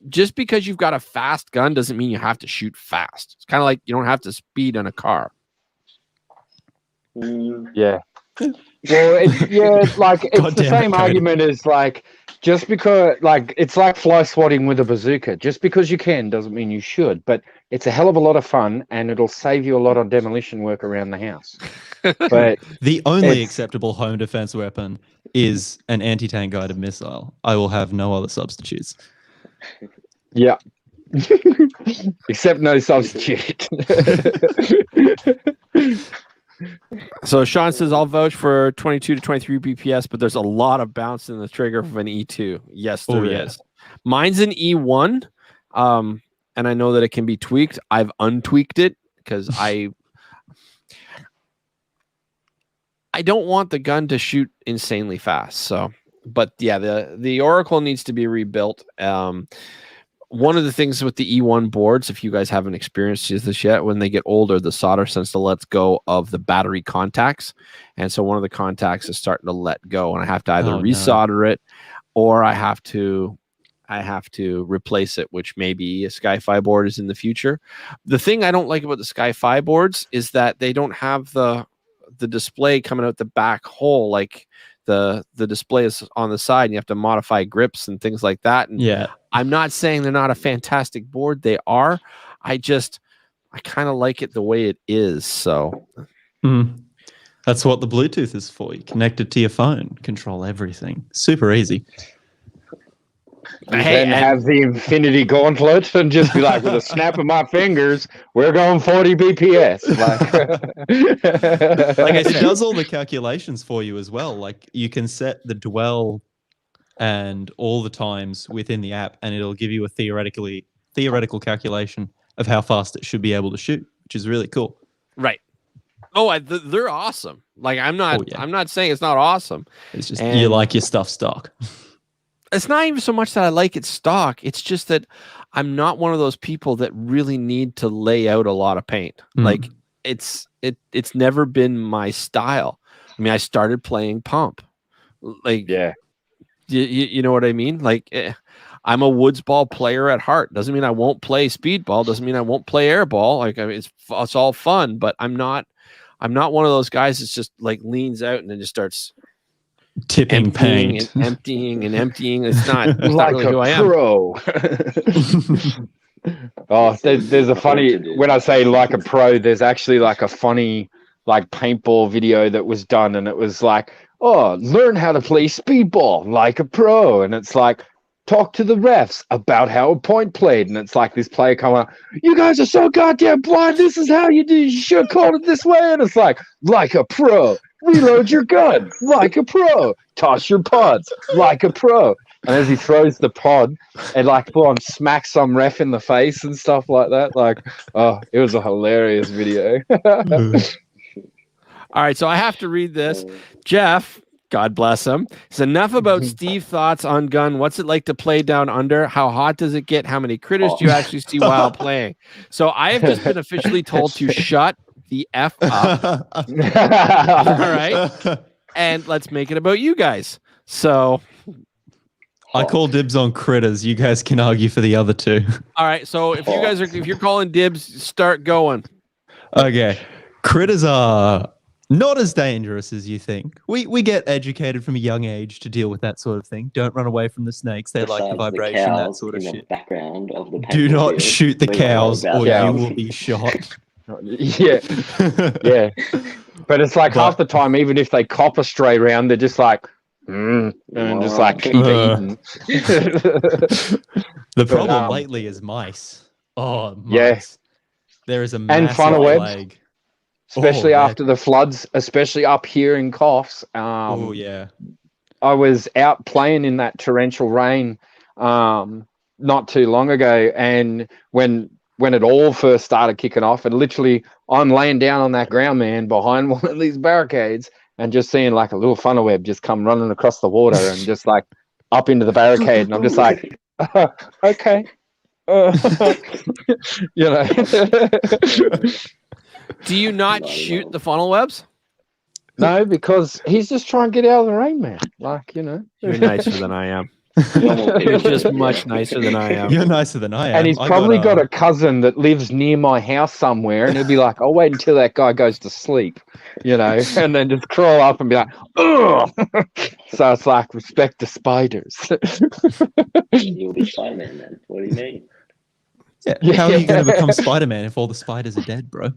A: Just because you've got a fast gun doesn't mean you have to shoot fast. It's kind of like you don't have to speed on a car.
B: Yeah. Well, it's the same argument as like, just because it's like fly swatting with a bazooka. Just because you can doesn't mean you should, but it's a hell of a lot of fun and it'll save you a lot of demolition work around the house. But
D: the only acceptable home defense weapon is an anti-tank guided missile. I will have no other substitutes.
B: Yeah. Except no substitute.
A: So Sean says, I'll vouch for 22 to 23 BPS, but there's a lot of bounce in the trigger of an E2. Yes, there is. Mine's an E1, and I know that it can be tweaked. I've untweaked it because I don't want the gun to shoot insanely fast. So, but yeah, the Oracle needs to be rebuilt. One of the things with the E1 boards, if you guys haven't experienced this yet, when they get older, the solder tends to let go of the battery contacts. And so one of the contacts is starting to let go, and I have to either resolder it or I have to replace it, which maybe a Sky-Fi board is in the future. The thing I don't like about the Sky-Fi boards is that they don't have the display coming out the back hole. Like the display is on the side and you have to modify grips and things like that. And
D: yeah,
A: I'm not saying they're not a fantastic board. They are. I kind of like it the way it is. So
D: that's what the Bluetooth is for. You connect it to your phone, control everything. Super easy.
B: And have the Infinity Gauntlet and just be like, with a snap of my fingers, we're going 40 BPS.
D: Like I said, it does all the calculations for you as well. Like you can set the dwell and all the times within the app, and it'll give you a theoretical calculation of how fast it should be able to shoot, which is really cool.
A: Right. Oh, they're awesome. Like I'm not saying it's not awesome.
D: It's just you like your stuff stock.
A: It's not even so much that I like it stock. It's just that I'm not one of those people that really need to lay out a lot of paint. Like it's never been my style. I mean, I started playing pump. Like, yeah, you know what I mean? Like, I'm a woods ball player at heart. Doesn't mean I won't play speedball. Doesn't mean I won't play airball. Like, I mean, it's all fun, but I'm not one of those guys that's just like leans out and then just starts
D: Tipping paint.
A: and emptying and emptying. It's not
B: like
A: really who I
B: a
A: am.
B: pro. Oh, there's a funny, when I say like a pro, there's actually like a funny like paintball video that was done, and it was like, oh, learn how to play speedball like a pro. And it's like, talk to the refs about how a point played. And it's like this player coming up, you guys are so goddamn blind. This is how you do. You should have called it this way. And it's like a pro. Reload your gun like a pro. Toss your pods like a pro. And as he throws the pod, and like full on smacks some ref in the face and stuff like that. Like, oh, it was a hilarious video.
A: All right, so I have to read this. Jeff, God bless him, says enough about Steve thoughts on gun. What's it like to play down under? How hot does it get? How many critters do you actually see while playing? So I have just been officially told to shut the F up. All right. And let's make it about you guys. So
D: I call dibs on critters. You guys can argue for the other two.
A: all right. So if you're calling dibs, start going.
D: Okay. Critters are not as dangerous as you think. We get educated from a young age to deal with that sort of thing. Don't run away from the snakes. They like the vibration, that sort of shit.
C: Background of the
D: Do not shoot the cows or you will be shot.
B: Yeah. Yeah. But it's like half the time, even if they cop a stray round, they're just like, and just like keep eating.
D: The problem lately is mice. Oh, mice.
B: Yeah.
D: There is a
B: And funnel webs.
D: leg.
B: Especially after the floods, especially up here in Coffs.
D: Oh, yeah.
B: I was out playing in that torrential rain not too long ago, and when it all first started kicking off, and literally I'm laying down on that ground, man, behind one of these barricades, and just seeing like a little funnel web just come running across the water and just like up into the barricade, and I'm just like, okay, you know.
A: Do you not shoot the funnel webs?
B: No, because he's just trying to get out of the rain, man. Like, you know.
A: You're nicer than I am. You're just much nicer than I am.
D: You're nicer than I am.
B: And he's probably got a cousin that lives near my house somewhere, and he'll be like, I'll wait until that guy goes to sleep, you know, and then just crawl up and be like, ugh. So it's like, respect the spiders.
C: You'll be Spider-Man then. What do you mean?
D: Yeah. How are you going to become Spider-Man if all the spiders are dead, bro?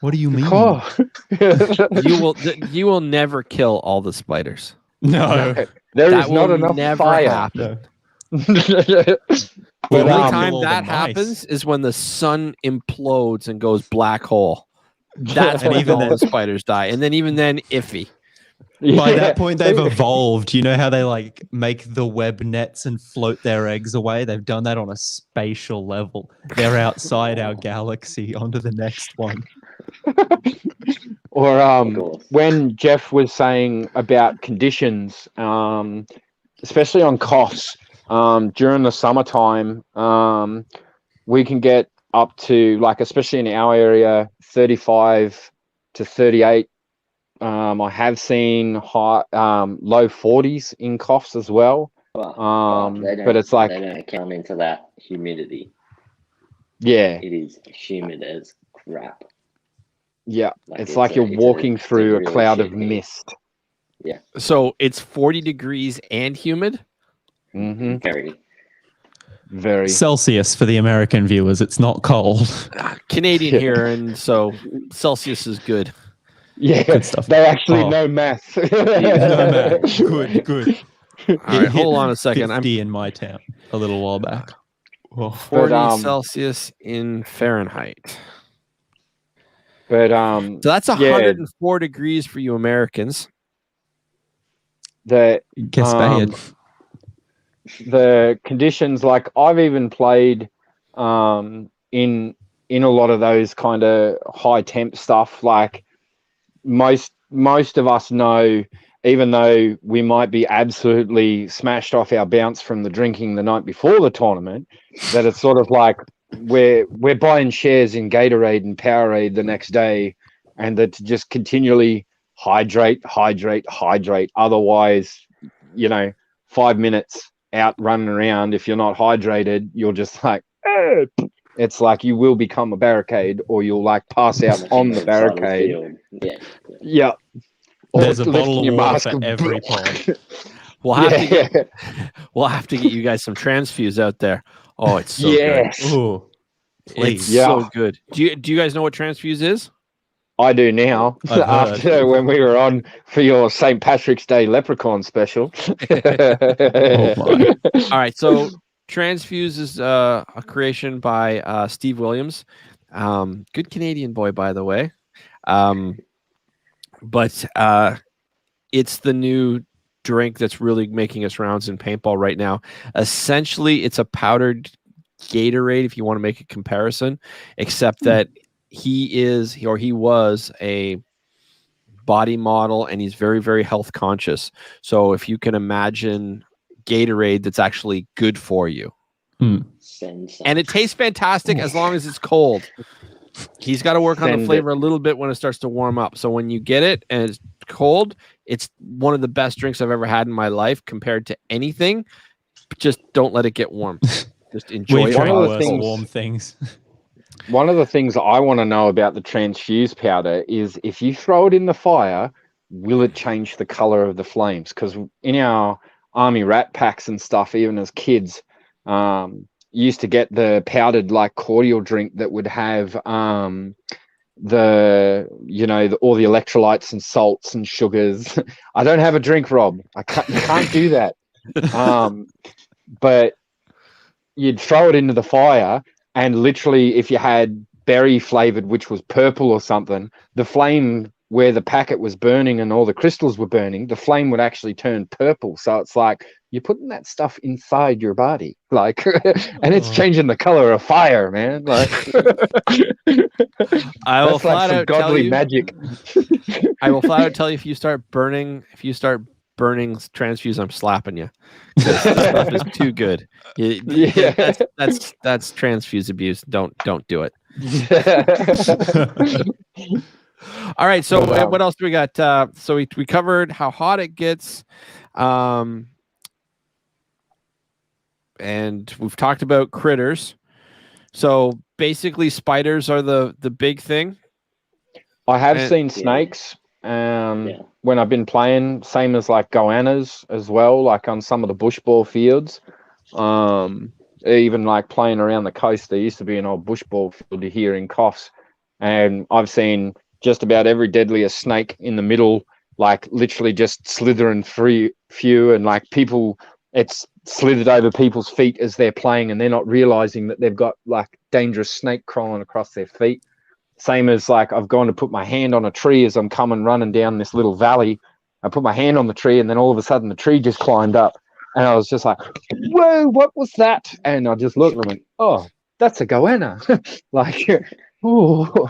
D: What do you mean?
B: Oh.
A: You will never kill all the spiders.
D: No.
B: There is not enough fire.
A: Happen.
B: No.
A: The only time
D: all
A: that
D: the mice.
A: happens is when the sun implodes and goes black hole. That's
D: And
A: when
D: even
A: all
D: then-
A: the spiders die. And then even then, iffy.
D: By that point, they've evolved. You know how they like make the web nets and float their eggs away? They've done that on a spatial level. They're outside our galaxy onto the next one.
B: Or when Jeff was saying about conditions, especially on coughs, during the summertime, we can get up to, like, especially in our area, 35 to 38. I have seen high, low 40s in coughs as well. But it's like,
C: they don't count into that humidity.
B: Yeah,
C: It is humid as crap.
B: yeah.
C: Like,
B: It's like you're walking through a
C: really
B: cloud of
C: shit heat.
B: mist.
A: So it's 40 degrees and humid?
B: Mm-hmm.
C: Very.
B: Very.
D: Celsius for the American viewers. It's not cold.
A: Canadian
B: Yeah.
A: here, and so Celsius is good.
B: Yeah,
D: Good stuff.
B: they actually
D: Oh.
B: know math.
D: No, man. Good.
A: All right, hold on a second.
D: 50 in my town a little while back. Oh.
A: 40 Celsius in Fahrenheit.
B: But
A: So that's 104 degrees for you Americans.
B: the
D: Guess bad.
B: the conditions, like I've even played in a lot of those kind of high temp stuff. Like most of us know, even though we might be absolutely smashed off our bounce from the drinking the night before the tournament, that it's sort of like we're buying shares in Gatorade and Powerade the next day, and that to just continually hydrate. Otherwise, 5 minutes out running around, if you're not hydrated, you're just like, it's like you will become a barricade, or you'll like pass out on the barricade.
C: Yeah.
B: Yeah.
D: There's a bottle
B: lifting
D: of
B: your
D: water
B: mask
D: for
B: and-
D: every pod.
A: We'll have to get we'll have to get you guys some transfuse out there. Oh, it's so
B: Yes.
D: Ooh,
A: good.
D: please.
A: It's
B: Yeah.
A: so good. Do you guys know what transfuse is?
B: I do now.
D: I've heard.
B: After when we were on for your St. Patrick's Day Leprechaun special.
D: Oh my.
A: All right, so transfuse is a creation by Steve Williams. Good Canadian boy, by the way. But it's the new drink that's really making its rounds in paintball right now. Essentially, it's a powdered Gatorade, if you want to make a comparison, except that he was a body model and he's very, very health conscious. So if you can imagine Gatorade that's actually good for you. And it tastes fantastic as long as it's cold. He's got to work on the flavor a little bit when it starts to warm up. So when you get it and it's cold, it's one of the best drinks I've ever had in my life compared to anything. Just don't let it get warm. Just enjoy
D: We've
A: it.
D: drank
B: One of the
D: worse
B: things-
D: warm things.
B: One of the things I want to know about the transfuse powder is if you throw it in the fire, will it change the color of the flames? Because in our army rat packs and stuff, even as kids, used to get the powdered like cordial drink that would have all the electrolytes and salts and sugars. I don't have a drink, Rob. You can't do that. But you'd throw it into the fire, and literally, if you had berry flavored, which was purple or something, the flame where the packet was burning and all the crystals were burning, the flame would actually turn purple. So it's like you're putting that stuff inside your body, like, and it's changing the color of fire, man. Like,
A: I will
B: that's like
A: flat
B: some
A: out tell
B: godly
A: you.
B: magic.
A: I will flat out tell you if you start burning transfuse, I'm slapping you. Because this stuff is too good.
B: Yeah.
A: That's transfuse abuse. Don't do it. All right. So what else do we got? So we covered how hot it gets, and we've talked about critters. So basically, spiders are the big thing.
B: I have
A: And-
B: seen snakes when I've been playing, same as like goannas as well, like on some of the bush ball fields. Even like playing around the coast, there used to be an old bush ball field here in Coffs, and I've seen just about every deadliest snake in the middle, like literally just slithering through few, and like people, it's slithered over people's feet as they're playing, and they're not realizing that they've got like dangerous snake crawling across their feet. Same as like I've gone to put my hand on a tree as I'm coming running down this little valley. I put my hand on the tree, and then all of a sudden the tree just climbed up, and I was just like, "Whoa, what was that?" And I just looked and went, "Oh, that's a goanna." Like, oh,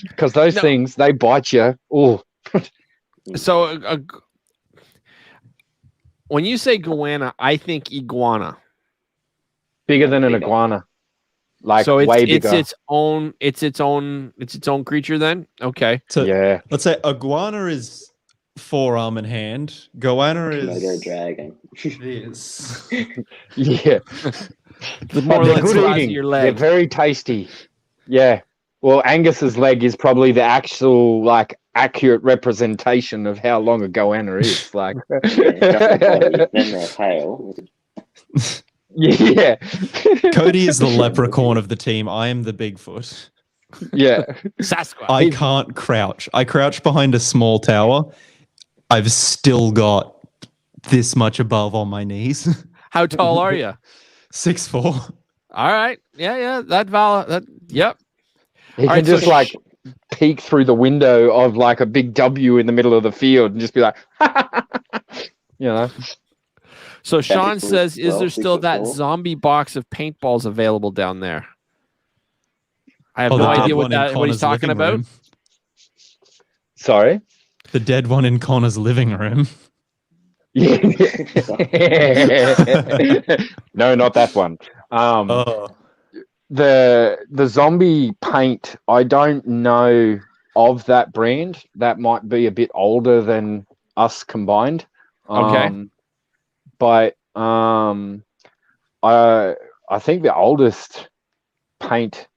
B: because those things, they bite you. Oh,
A: So when you say goanna, I think iguana.
B: bigger than an iguana. Like,
A: so
B: way bigger.
A: It's its own creature then. Okay.
D: So
B: Yeah.
D: let's say iguana is forearm and hand. Goanna
C: Komodo
D: is
C: dragon.
D: this.
B: Yeah.
A: The more
B: They're
A: than
B: good
A: size of
B: eating.
A: your
B: They're
A: leg.
B: very tasty. Yeah. Well, Angus's leg is probably the actual, like, accurate representation of how long a goanna is. Like,
C: Then their tail.
B: yeah.
D: Cody is the leprechaun of the team. I am the Bigfoot.
B: Yeah.
A: Sasquatch.
D: I can't crouch. I crouch behind a small tower. I've still got this much above on my knees.
A: How tall are you?
D: 6'4".
A: All right. Yeah. Yep.
B: He
A: All
B: can
A: right, so
B: just, like, peek through the window of, like, a big W in the middle of the field and just be like, you know.
A: So Sean
C: cool.
A: says, is
C: Well,
A: there still that
C: 6'4".
A: zombie box of paintballs available down there? I have
D: Oh,
A: no
D: the dead
A: idea
D: one in
A: what he's
D: Connor's
A: talking
D: living
A: about.
D: room.
B: Sorry?
D: The dead one in Connor's living room.
B: Yeah. No, not that one. The zombie paint, I don't know of that brand. That might be a bit older than us combined.
A: Okay.
B: But I think the oldest paint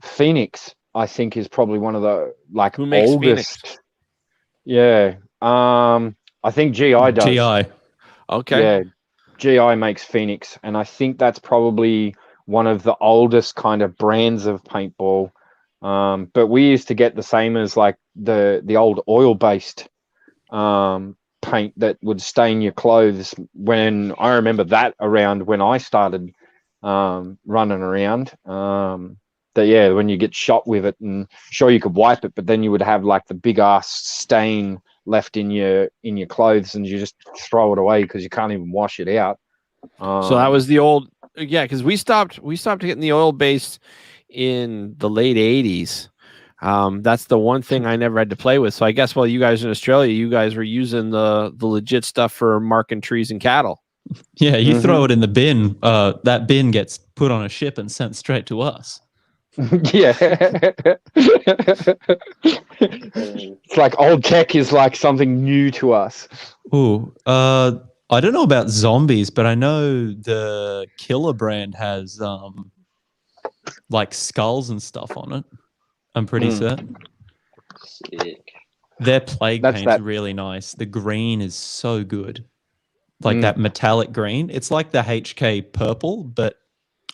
B: Phoenix, I think, is probably one of the like
A: Who makes
B: oldest.
A: Phoenix?
B: Yeah. I think GI does.
D: GI.
A: Okay.
B: Yeah. GI makes Phoenix, and I think that's probably one of the oldest kind of brands of paintball. But we used to get the same as like the old oil-based paint that would stain your clothes. When I remember that around when I started running around. That yeah, when you get shot with it, and sure you could wipe it, but then you would have like the big ass stain left in your clothes, and you just throw it away because you can't even wash it out.
A: So that was the old, yeah, because we stopped getting the oil based in the late 80s. That's the one thing I never had to play with. So I guess while you guys in Australia, you guys were using the legit stuff for marking trees and cattle.
D: Yeah, you throw it in the bin. That bin gets put on a ship and sent straight to us.
B: Yeah. It's like old tech is like something new to us.
D: Ooh, I don't know about zombies, but I know the Killer brand has like skulls and stuff on it. I'm pretty certain.
C: Sick.
D: Their plague
B: That's
D: paint's
B: that-
D: really nice. The green is so good. Like that metallic green. It's like the HK purple, but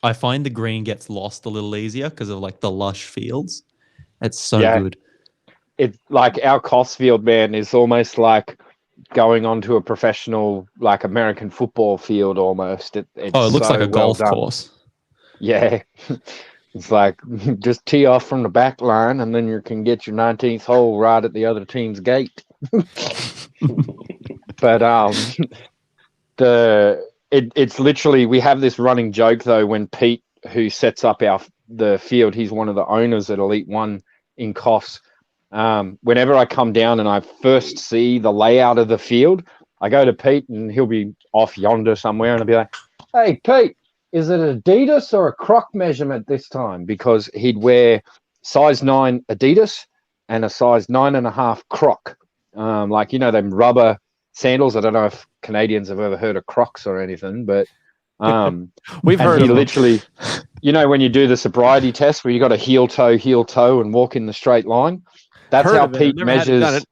D: I find the green gets lost a little easier because of like the lush fields. It's so good.
B: It's like our Cosfield, man, is almost like going onto a professional, like American football field almost. It
D: looks like a golf course.
B: Yeah. It's like just tee off from the back line, and then you can get your 19th hole right at the other team's gate. But it's literally, we have this running joke though, when Pete, who sets up the field, he's one of the owners at Elite One in Coffs. Whenever I come down and I first see the layout of the field, I go to Pete and he'll be off yonder somewhere, and I'll be like, "Hey Pete, is it Adidas or a Croc measurement this time?" Because he'd wear size 9 Adidas and a size 9.5 Croc. Like, you know, them rubber sandals. I don't know if Canadians have ever heard of Crocs or anything, but
A: we've heard of them.
B: Literally, you know, when you do the sobriety test where you got to heel toe, and walk in the straight line. That's how Pete measures.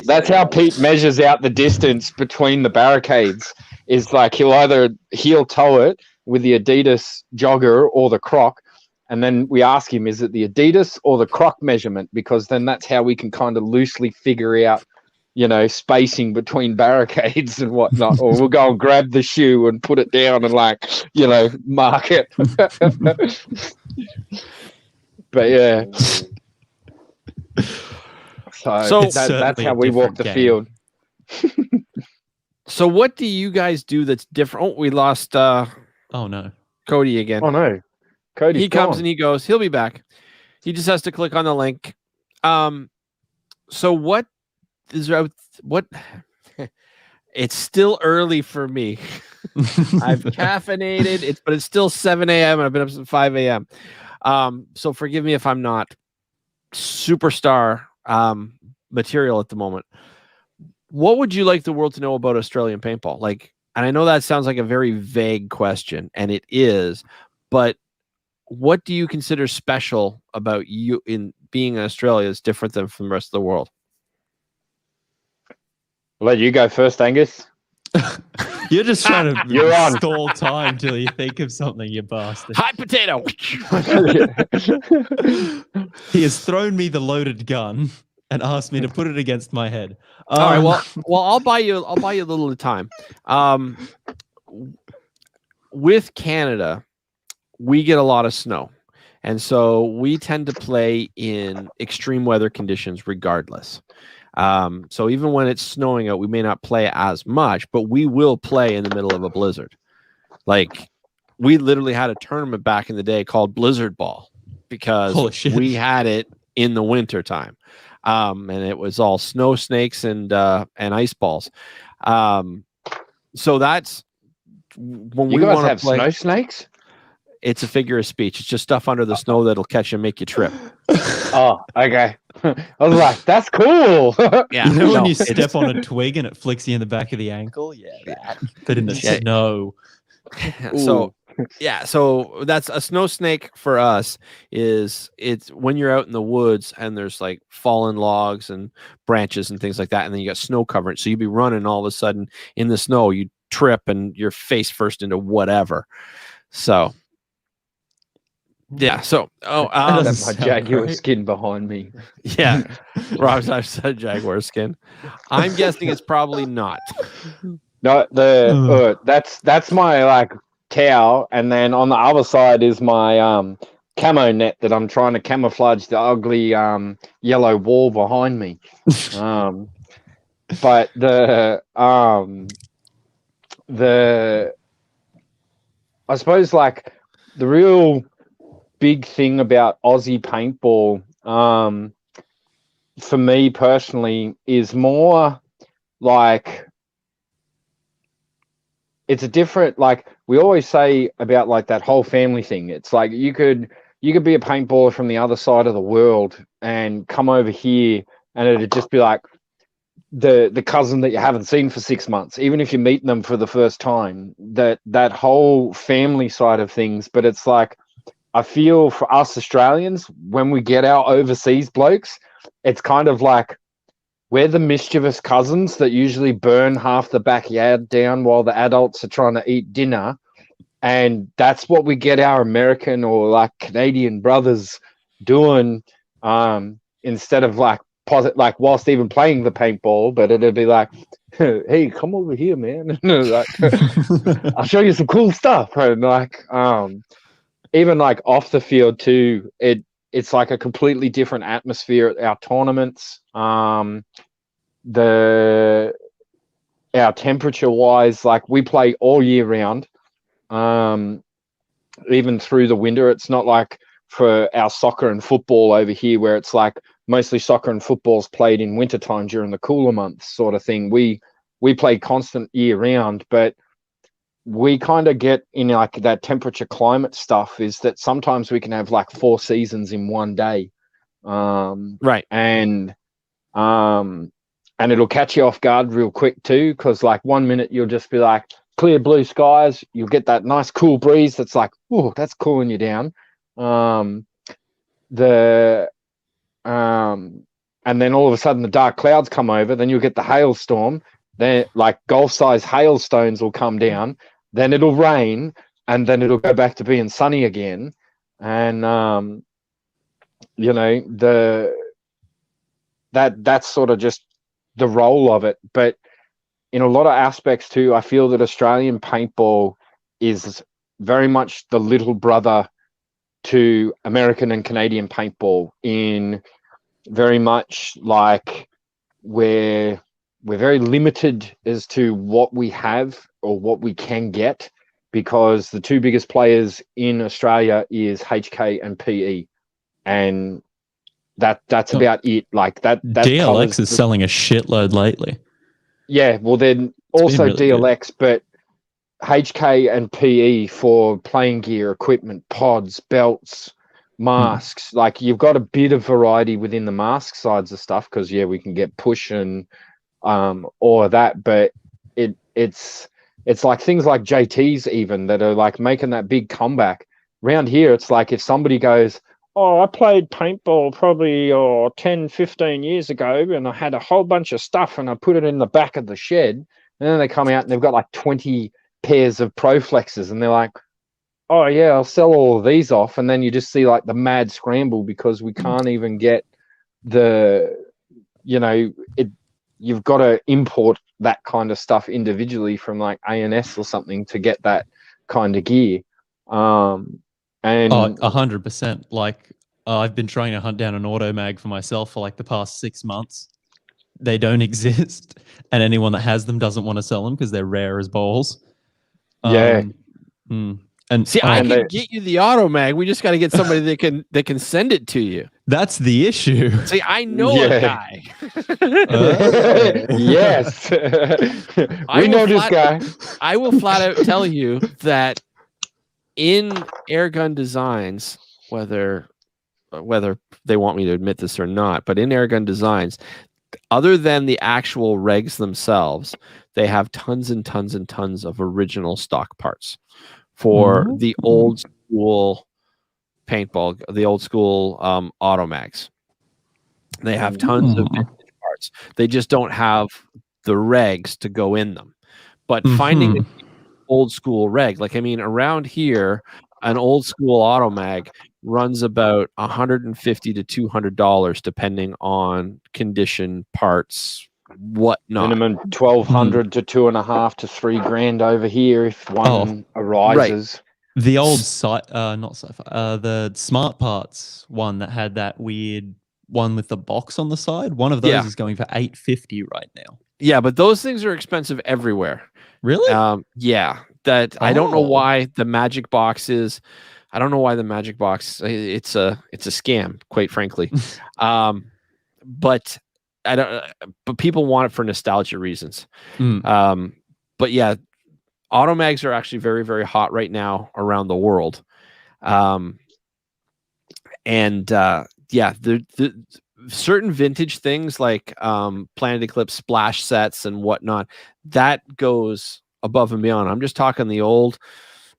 B: That's how Pete measures out the distance between the barricades. Is like he'll either heel toe it with the Adidas jogger or the Croc, and then we ask him, is it the Adidas or the Croc measurement? Because then that's how we can kind of loosely figure out, you know, spacing between barricades and whatnot. Or we'll go and grab the shoe and put it down and, like, you know, mark it. But yeah. So that's how we walk the field.
A: So what do you guys do that's different? Oh, we lost
D: oh no,
A: Cody again.
B: Oh no, Cody.
A: He comes and he goes. He'll be back. He just has to click on the link. So what is what? It's still early for me. I've caffeinated. But it's still 7 a.m. and I've been up since 5 a.m. So forgive me if I'm not superstar material at the moment. What would you like the world to know about Australian paintball? Like, and I know that sounds like a very vague question, and it is, but what do you consider special about you in being in Australia is different than from the rest of the world?
B: I'll let you go first, Angus.
D: You're just trying to stall time till you think of something, you bastard.
A: Hot potato.
D: He has thrown me the loaded gun and asked me to put it against my head.
A: All right. Well, I'll buy you a little of time. With Canada, we get a lot of snow, and so we tend to play in extreme weather conditions regardless. So even when it's snowing out, we may not play as much, but we will play in the middle of a blizzard. Like, we literally had a tournament back in the day called Blizzard Ball because we had it in the winter time. And it was all snow snakes and ice balls. So that's when we want to play.
B: Snow snakes?
A: It's a figure of speech. It's just stuff under the snow that'll catch you and make you trip.
B: Oh, okay. I was like, that's cool.
A: Yeah.
D: You know when you step on a twig and it flicks you in the back of the ankle? Yeah, that. But in the snow.
A: So Yeah, so that's a snow snake for us. Is it's when you're out in the woods and there's like fallen logs and branches and things like that, and then you got snow coverage. So you'd be running, all of a sudden in the snow, you trip and you're face first into whatever. So yeah, so
B: That's my Jaguar skin behind me.
A: Yeah, Rob's I've said Jaguar skin. I'm guessing it's probably not.
B: No, that's my like cow, and then on the other side is my camo net that I'm trying to camouflage the ugly yellow wall behind me. But the I suppose like the real big thing about Aussie paintball, for me personally, is more like it's a different, like we always say about like that whole family thing. It's like you could be a paintballer from the other side of the world and come over here, and it'd just be like the cousin that you haven't seen for 6 months, even if you're meeting them for the first time. That whole family side of things. But it's like, I feel for us Australians, when we get our overseas blokes, it's kind of like we're the mischievous cousins that usually burn half the backyard down while the adults are trying to eat dinner. And that's what we get our American or like Canadian brothers doing, instead of like whilst even playing the paintball. But it'd be like, hey, come over here, man. Like, I'll show you some cool stuff. And like, even like off the field too, it's like a completely different atmosphere at our tournaments. Our temperature wise, like we play all year round, even through the winter. It's not like for our soccer and football over here where it's like mostly soccer and football's played in wintertime during the cooler months sort of thing. We play constant year round, but we kind of get in like that temperature climate stuff, is that sometimes we can have like 4 seasons in one day.
A: Right.
B: And it'll catch you off guard real quick too, because like 1 minute you'll just be like clear blue skies, you'll get that nice cool breeze that's like, oh, that's cooling you down. And then all of a sudden the dark clouds come over, then you'll get the hailstorm. Then like golf-size hailstones will come down, then it'll rain, and then it'll go back to being sunny again. And you know, that's sort of just the role of it. But in a lot of aspects too, I feel that Australian paintball is very much the little brother to American and Canadian paintball, in very much like we're very limited as to what we have or what we can get, because the 2 biggest players in Australia is HK and PE, and that's about it. Like that
D: DLX is selling a shitload lately.
B: Yeah, well then also really DLX, good. But HK and PE for playing gear, equipment, pods, belts, masks. Like you've got a bit of variety within the mask sides of stuff, because we can get push and all of that, but it's like things like JTs even that are like making that big comeback. Around here, it's like if somebody goes, oh, I played paintball probably 10, 15 years ago, and I had a whole bunch of stuff and I put it in the back of the shed, and then they come out and they've got like 20 pairs of Proflexes, and they're like, oh yeah, I'll sell all of these off. And then you just see like the mad scramble, because we can't even get you've got to import that kind of stuff individually from like ANS or something to get that kind of gear. And
D: 100%. Like I've been trying to hunt down an auto mag for myself for like the past 6 months. They don't exist, and anyone that has them doesn't want to sell them because they're rare as balls.
B: And
A: see, I can get you the auto mag. We just got to get somebody that can send it to you.
D: That's the issue.
A: See, I know a guy.
B: Yes, we know this guy.
A: I will flat out tell you that in airgun designs, whether they want me to admit this or not, but in airgun designs, other than the actual regs themselves, they have tons and tons and tons of original stock parts for the old school paintball, the old school automags. They have tons of vintage parts. They just don't have the regs to go in them. But finding an old school reg, like I mean, around here, an old school automag runs about $150 to $200, depending on condition, parts, whatnot.
B: Minimum 1,200 to 2.5 to 3 grand over here if one arises.
D: Right. The old the Smart Parts one that had that weird one with the box on the side. One of those is going for $850 right now.
A: Yeah, but those things are expensive everywhere.
D: Really?
A: Yeah. That I don't know why the Magic Box is. I don't know why the Magic Box. It's a scam, quite frankly. But I don't. But people want it for nostalgia reasons. But yeah, automags are actually very, very hot right now around the world. The certain vintage things like Planet Eclipse splash sets and whatnot, that goes above and beyond. I'm just talking the old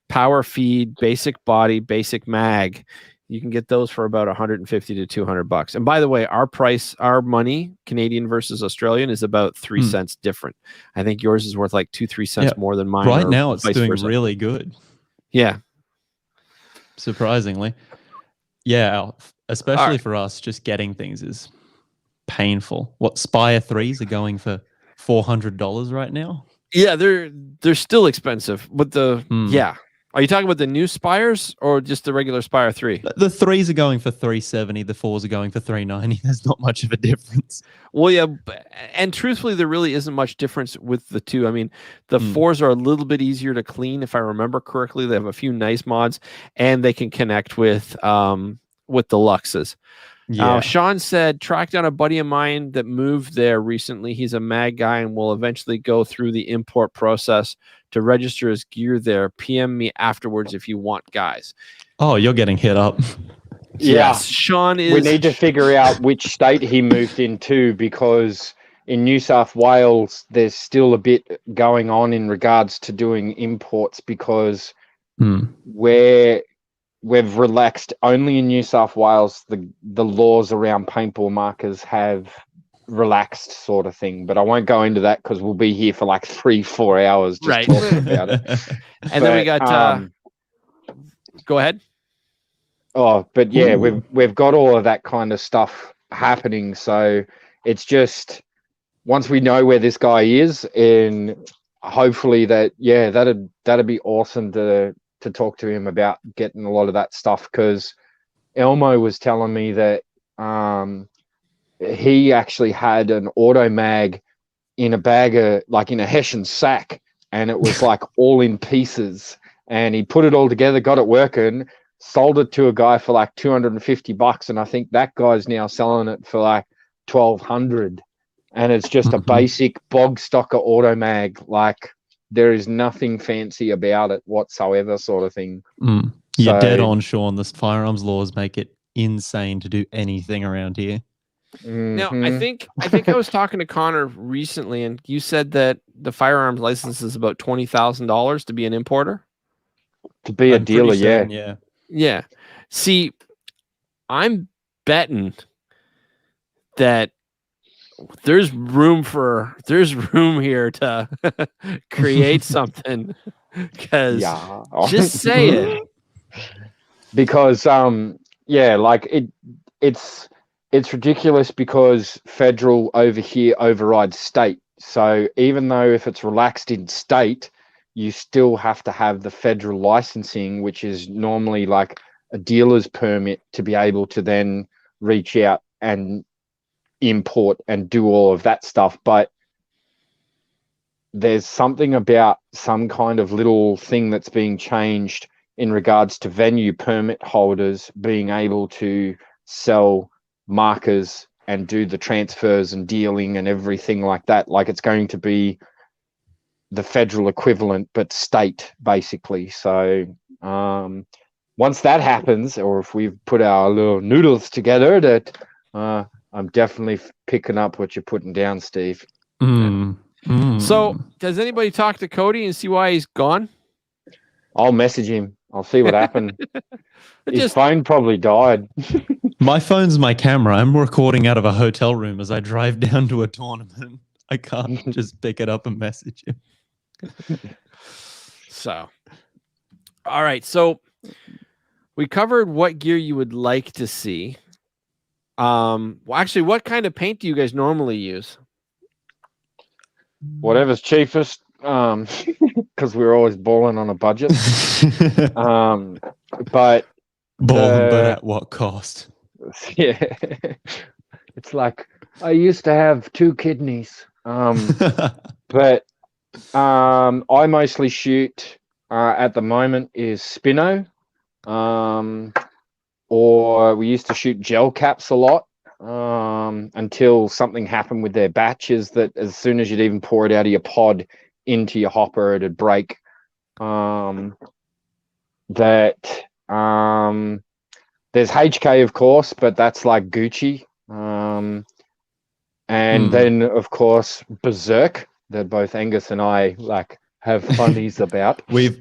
A: power feed, basic body, basic mag. You can get those for about $150 to $200. And by the way, our money, Canadian versus Australian, is about 3 cents different. I think yours is worth like 2-3 cents more than mine.
D: Right now, it's doing really good.
A: Yeah,
D: surprisingly. Yeah, especially for us, just getting things is painful. What Spire 3s are going for $400 right now?
A: Yeah, they're still expensive. But are you talking about the new Spires or just the regular Spire 3?
D: The 3s are going for $370. The 4s are going for $390. There's not much of a difference.
A: Well, yeah, and truthfully, there really isn't much difference with the two. I mean, the 4s are a little bit easier to clean, if I remember correctly. They have a few nice mods, and they can connect with the Luxes. Yeah. Sean said, tracked down a buddy of mine that moved there recently. He's a mag guy and will eventually go through the import process to register his gear there. PM me afterwards if you want, guys.
D: Oh, you're getting hit up.
B: Yes,
A: Sean is.
B: We need to figure out which state he moved into, because in New South Wales, there's still a bit going on in regards to doing imports, because we've relaxed only in New South Wales. The laws around paintball markers have relaxed, sort of thing. But I won't go into that because we'll be here for like 3-4 hours just talking about it.
A: And then we got. Go ahead.
B: Oh, but yeah, we've got all of that kind of stuff happening. So it's just once we know where this guy is, and hopefully that'd be awesome to talk to him about getting a lot of that stuff, because Elmo was telling me that he actually had an auto mag in a bag of, like in a Hessian sack, and it was like all in pieces, and he put it all together, got it working, sold it to a guy for like $250, and I think that guy's now selling it for like $1,200, and it's just a basic bog stocker auto mag. Like, there is nothing fancy about it whatsoever, sort of thing.
D: You're dead on, Sean. The firearms laws make it insane to do anything around here.
A: Now, I think I was talking to Connor recently, and you said that the firearms license is about $20,000 to be an importer.
B: To be a dealer,
A: yeah. See, I'm betting that there's room here to create something, because just say it.
B: Because like it's ridiculous, because federal over here overrides state. So even though if it's relaxed in state, you still have to have the federal licensing, which is normally like a dealer's permit to be able to then reach out and import and do all of that stuff. But there's something about some kind of little thing that's being changed in regards to venue permit holders being able to sell markers and do the transfers and dealing and everything like that. Like, it's going to be the federal equivalent, but state, basically. So once that happens, or if we've put our little noodles together, that I'm definitely picking up what you're putting down, Steve.
A: So, does anybody talk to Cody and see why he's gone?
B: I'll message him. I'll see what happened. His
A: Just
B: phone probably died.
D: My phone's my camera. I'm recording out of a hotel room as I drive down to a tournament. I can't just pick it up and message him.
A: so. All right, so we covered what gear you would like to see. Well, actually, what kind of paint do you guys normally use?
B: Whatever's cheapest, because we're always balling on a budget. But
D: Balling, but at what cost?
B: yeah, it's like I used to have 2 kidneys. But I mostly shoot at the moment is Spino, or we used to shoot gel caps a lot. Until something happened with their batches that as soon as you'd even pour it out of your pod into your hopper, it'd break. There's HK, of course, but that's like Gucci. And then, of course, Berserk, that both Angus and I like have funnies about.
D: We've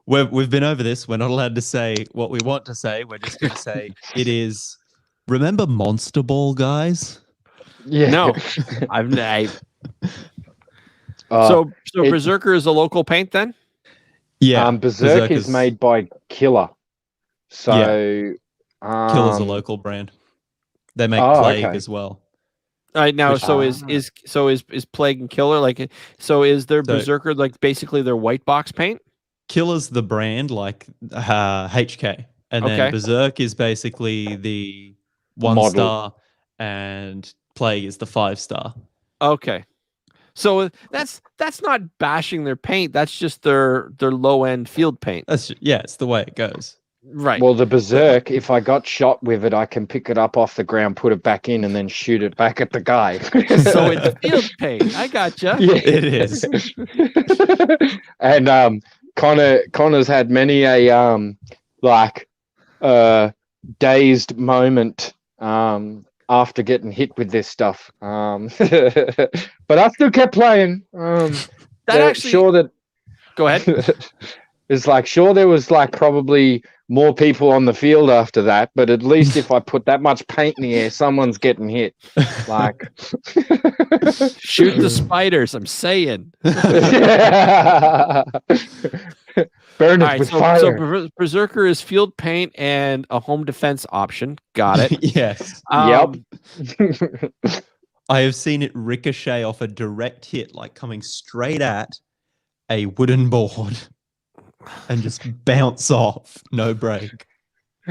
D: been over this. We're not allowed to say what we want to say. We're just going to say it is. Remember Monster Ball, guys?
B: Yeah.
A: No, so Berserker is a local paint then?
D: Yeah.
B: Berserk is made by Killer. So
D: Killer's a local brand. They make Plague as well.
A: All right, now is Plague and Killer is their Berserker like basically their white box paint?
D: Killer's the brand like HK, and then Berserk is basically the 1-star, and Plague is the 5-star.
A: Okay, so that's not bashing their paint. That's just their low end field paint.
D: It's the way it goes.
A: Right.
B: Well, the Berserk, if I got shot with it, I can pick it up off the ground, put it back in, and then shoot it back at the guy.
A: So it's field paint. I gotcha.
B: Yeah,
D: it is.
B: And Connor's had many a dazed moment after getting hit with this stuff. But I still kept playing. Go
A: ahead.
B: It's like, sure, there was like probably more people on the field after that, but at least if I put that much paint in the air, someone's getting hit. Like,
A: shoot the spiders, I'm saying.
B: Burn it with fire.
A: So Berserker is field paint and a home defense option. Got it.
D: Yes.
B: Yep.
D: I have seen it ricochet off a direct hit, like coming straight at a wooden board and just bounce off, no break.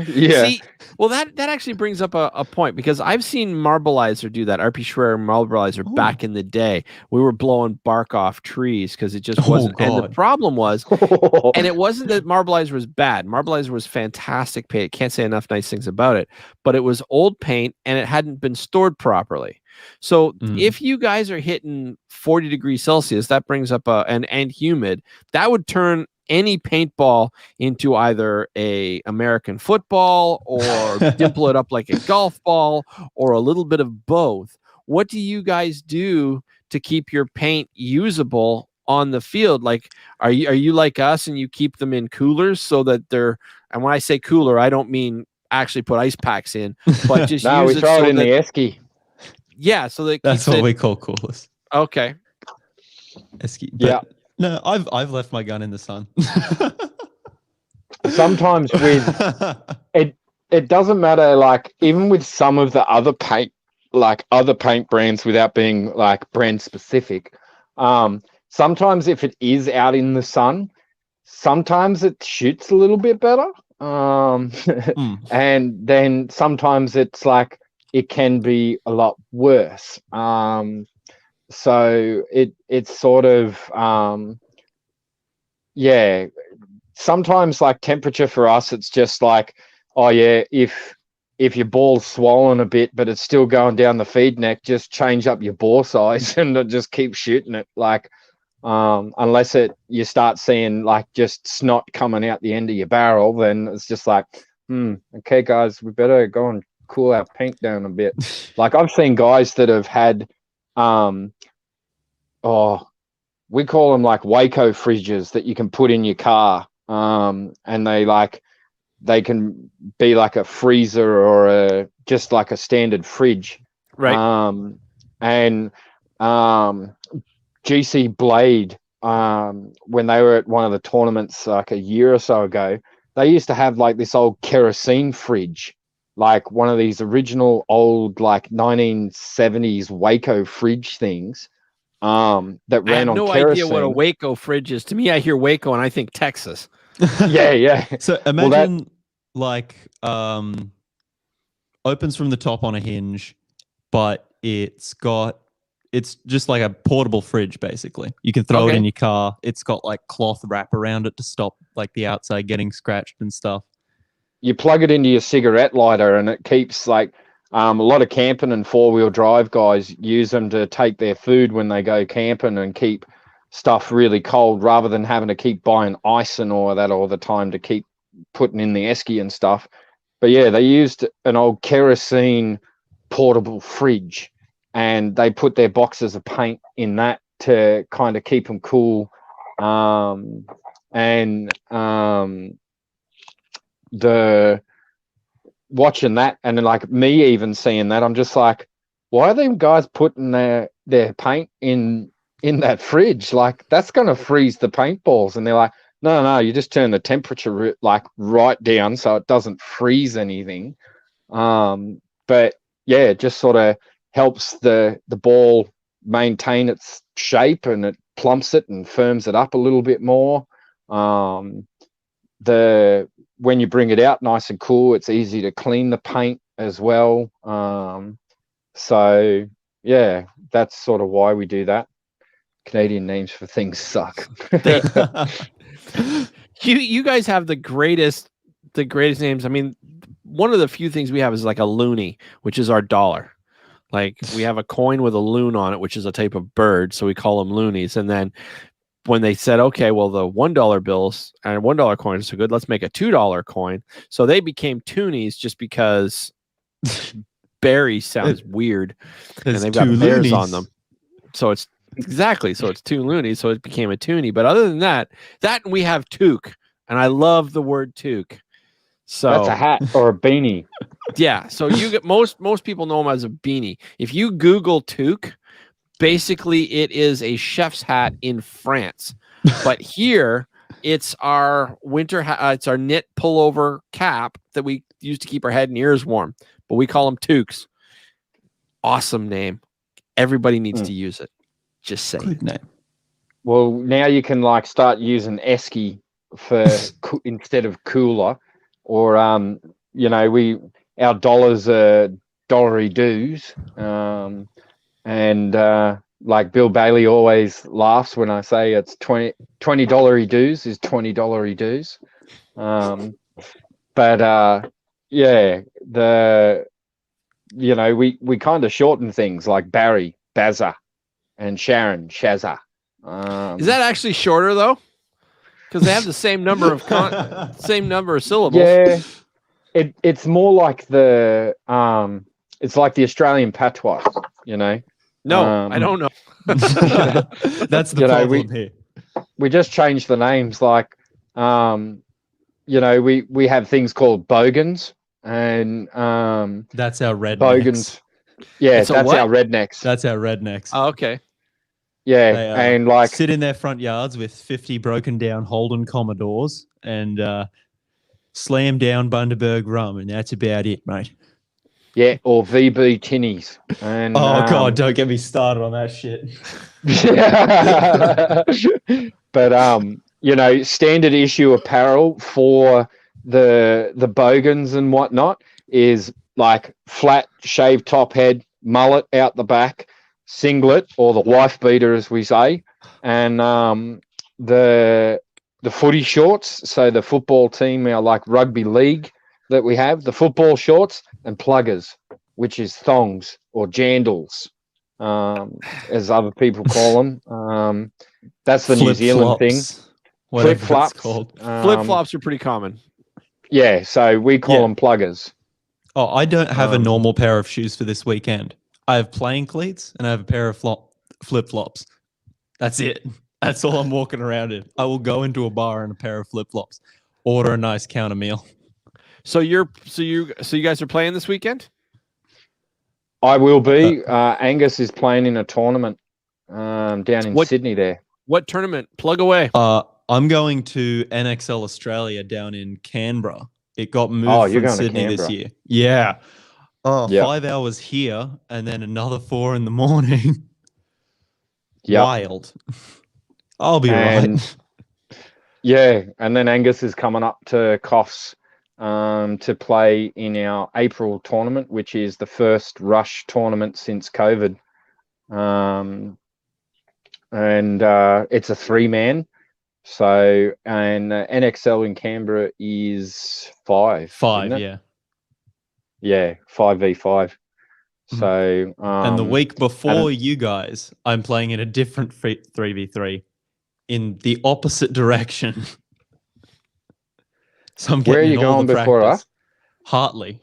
B: Yeah.
A: See, well, that actually brings up a point, because I've seen Marbleizer do that. RP Schreier Marbleizer back in the day. We were blowing bark off trees because it just wasn't. And the problem was, and it wasn't that Marbleizer was bad. Marbleizer was fantastic paint. Can't say enough nice things about it. But it was old paint and it hadn't been stored properly. So if you guys are hitting 40 degrees Celsius, that brings up and humid, that would turn any paintball into either a American football or dimple it up like a golf ball or a little bit of both. What do you guys do to keep your paint usable on the field? Like, are you like us and you keep them in coolers so that they're, and when I say cooler, I don't mean actually put ice packs in, but just
B: no,
A: use
B: we throw it in the esky.
A: Yeah, so
D: that's what we call coolers.
A: Okay.
D: Esky. Yeah. No, I've left my gun in the sun.
B: Sometimes with it doesn't matter. Like, even with some of the other paint, like other paint brands, without being like brand specific, sometimes if it is out in the sun, sometimes it shoots a little bit better. And then sometimes it's like it can be a lot worse. So it's sort of sometimes like temperature for us, it's just like, oh yeah, if your ball's swollen a bit but it's still going down the feed neck, just change up your bore size and just keep shooting it. Like unless you start seeing like just snot coming out the end of your barrel, then it's just like, okay guys, we better go and cool our paint down a bit. Like, I've seen guys that have had we call them like Waco fridges that you can put in your car. and they can be like a freezer or just like a standard fridge.
A: Right.
B: And GC Blade, when they were at one of the tournaments like a year or so ago, they used to have like this old kerosene fridge, like one of these original old like 1970s Waco fridge things that ran on
A: no
B: kerosene.
A: idea what a Waco fridge is. To me, I hear Waco and I think Texas.
B: Yeah.
D: So imagine opens from the top on a hinge, but it's just like a portable fridge, basically. You can throw it in your car. It's got like cloth wrap around it to stop like the outside getting scratched and stuff.
B: You plug it into your cigarette lighter and it keeps like a lot of camping and 4-wheel drive guys use them to take their food when they go camping and keep stuff really cold rather than having to keep buying ice and all of that all the time to keep putting in the esky and stuff. But yeah, they used an old kerosene portable fridge and they put their boxes of paint in that to kind of keep them cool. The watching that and then like me even seeing that, I'm just like, why are them guys putting their paint in that fridge? Like that's going to freeze the paintballs. And they're like, no, you just turn the temperature like right down so it doesn't freeze anything. But yeah, it just sort of helps the ball maintain its shape and it plumps it and firms it up a little bit more. When you bring it out nice and cool, it's easy to clean the paint as well. So yeah, that's sort of why we do that. Canadian names for things suck.
A: You guys have the greatest names. I mean, one of the few things we have is like a loonie, which is our dollar. Like we have a coin with a loon on it, which is a type of bird, so we call them loonies. And then when they said, okay, well, the $1 bills and $1 coins are so good, let's make a $2 coin. So they became toonies just because berry sounds weird, and they've got bears on them. So it's two loonies, so it became a toonie. But other than that we have toque, and I love the word toque. So
B: that's a hat or a beanie.
A: Yeah. So you get most people know them as a beanie. If you Google toque, basically it is a chef's hat in France. But here it's our winter it's our knit pullover cap that we use to keep our head and ears warm. But we call them toques. Awesome name. Everybody needs to use it. Just say
D: good name.
B: Well, now you can like start using esky for instead of cooler, or our dollars are dollary dues, and like Bill Bailey always laughs when I say it's $20 dues is $20 dues. We kind of shorten things like Barry, Bazza, and Sharon, Shazza.
A: Is that actually shorter though? Because they have the same number of syllables.
B: Yeah, it's more like it's like the Australian patois, No,
A: I don't know.
D: That's the problem here.
B: We just changed the names. Like, we have things called bogans, and
D: that's our rednecks.
B: Bogans. Yeah, that's our rednecks.
D: That's our rednecks.
A: Oh, okay.
B: Yeah,
D: they,
B: and like
D: sit in their front yards with 50 broken down Holden Commodores and slam down Bundaberg rum, and that's about it, mate.
B: Yeah, or VB tinnies. And
D: God, don't get me started on that shit.
B: But standard issue apparel for the bogans and whatnot is like flat shaved top head, mullet out the back, singlet or the wife beater as we say, and the footy shorts. So the football team, our like rugby league that we have, the football shorts, and pluggers, which is thongs or jandals, as other people call them. That's the New Zealand thing. Flip flops.
A: Flip flops are pretty common.
B: Yeah, so we call them pluggers.
D: Oh, I don't have a normal pair of shoes for this weekend. I have playing cleats and I have a pair of flip flops. That's it. That's all I'm walking around in. I will go into a bar in a pair of flip-flops, order a nice counter meal.
A: So you guys are playing this weekend?
B: I will be. Angus is playing in a tournament down in Sydney there.
A: What tournament? Plug away.
D: I'm going to NXL Australia down in Canberra. It got moved from Sydney this year. Yeah. 5 hours here and then another 4 in the morning. Yep. Wild. I'll be right.
B: Yeah, and then Angus is coming up to Coffs to play in our April tournament, which is the first rush tournament since COVID. And it's a 3-man. So, and NXL in Canberra is 5.
D: 5, yeah.
B: Yeah, 5v5. So,
D: and the week before you guys, I'm playing in a different 3v3 in the opposite direction. So I'm getting
B: where are you going before us?
D: Hartley.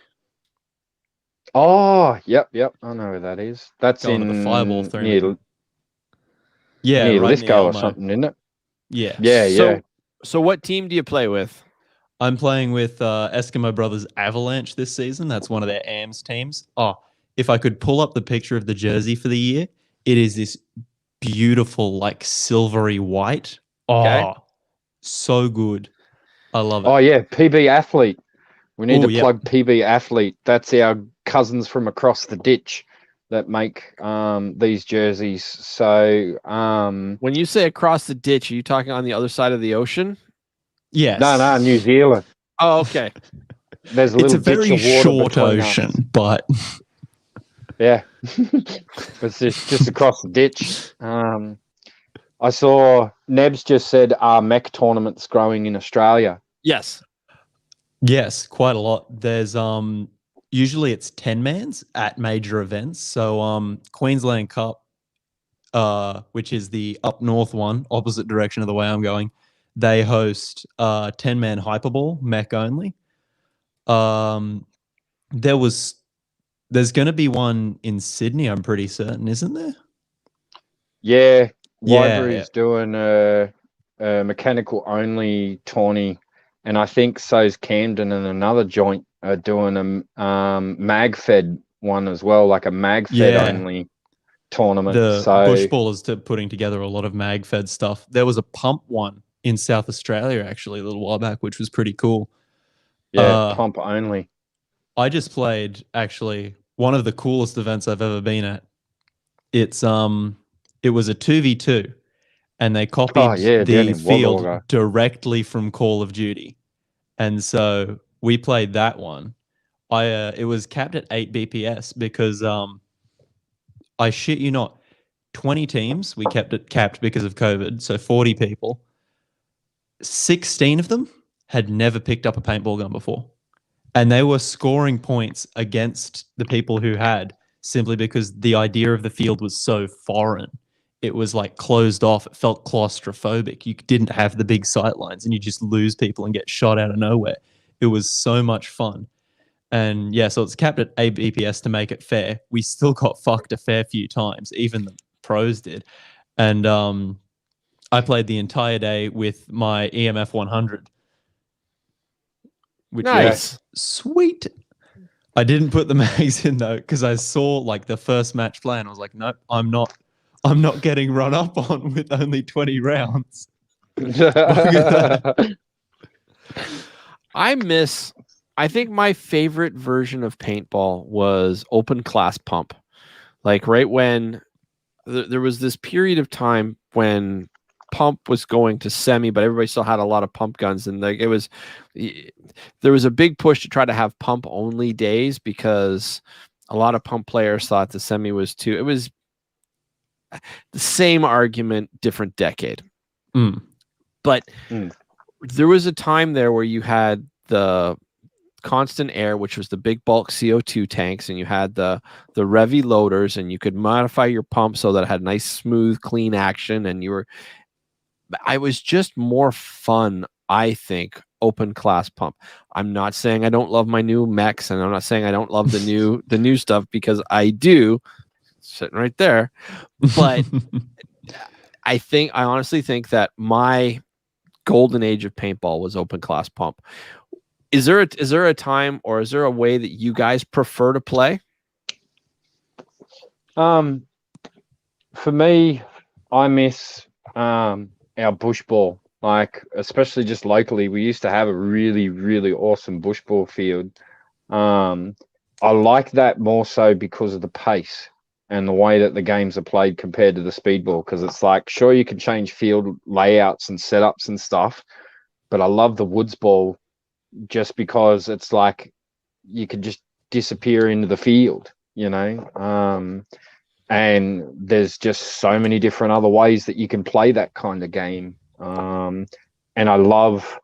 B: Oh, yep. I know where that is. That's going in the Fireball near Lithgow or something, isn't it?
D: Yeah.
B: Yeah.
A: So what team do you play with?
D: I'm playing with Eskimo Brothers Avalanche this season. That's one of their AMS teams. Oh, if I could pull up the picture of the jersey for the year, it is this beautiful, like silvery white. Oh, so good. I love it.
B: Oh, yeah. PB Athlete. We need to plug PB Athlete. That's our cousins from across the ditch that make these jerseys. So
A: when you say across the ditch, are you talking on the other side of the ocean?
B: Yes. No, New Zealand.
A: Oh, okay.
B: There's a little ditch of water
D: short ocean, but
B: yeah, it's just across the ditch. I saw Nebs just said mech tournaments growing in Australia.
A: Yes,
D: quite a lot. There's usually it's 10-mans at major events. So Queensland Cup, which is the up north one, opposite direction of the way I'm going. They host 10-man hyperball, mech only. There's going to be one in Sydney, I'm pretty certain, isn't there?
B: Yeah, Library's doing a mechanical only tourney, and I think so's Camden and another joint are doing a mag-fed one as well, like a mag-fed only tournament.
D: The Bushballers are putting together a lot of mag-fed stuff. There was a pump one in South Australia actually a little while back, which was pretty cool.
B: Yeah, pump only.
D: I just played actually one of the coolest events I've ever been at. It was a 2v2 and they copied the field directly from Call of Duty. And so we played that one. It was capped at 8 BPS because I shit you not, 20 teams, we kept it capped because of COVID, so 40 people. 16 of them had never picked up a paintball gun before. And they were scoring points against the people who had, simply because the idea of the field was so foreign. It was like closed off. It felt claustrophobic. You didn't have the big sight lines and you just lose people and get shot out of nowhere. It was so much fun. And yeah, so it's capped at 8 BPS to make it fair. We still got fucked a fair few times, even the pros did. And I played the entire day with my EMF 100. Which
A: nice.
D: Sweet. I didn't put the mags in though, because I saw like the first match play and I was like, nope, I'm not getting run up on with only 20 rounds.
A: I think my favorite version of paintball was open class pump. Like right when there was this period of time when pump was going to semi, but everybody still had a lot of pump guns, and like there was a big push to try to have pump only days because a lot of pump players thought the semi was too. It was the same argument, different decade. But there was a time there where you had the constant air, which was the big bulk CO2 tanks, and you had the Revy loaders, and you could modify your pump so that it had nice, smooth, clean action, and I was just more fun, I think, open class pump. I'm not saying I don't love my new mechs, and I'm not saying I don't love the new stuff, because I do, sitting right there. But I honestly think that my golden age of paintball was open class pump. Is there a time, or is there a way that you guys prefer to play?
B: For me, I miss our bush ball. Like, especially just locally, we used to have a really, really awesome bush ball field. I like that more so because of the pace and the way that the games are played compared to the speedball. Because it's like, sure, you can change field layouts and setups and stuff, but I love the woods ball just because it's like you could just disappear into the field, you know. And there's just so many different other ways that you can play that kind of game. And I love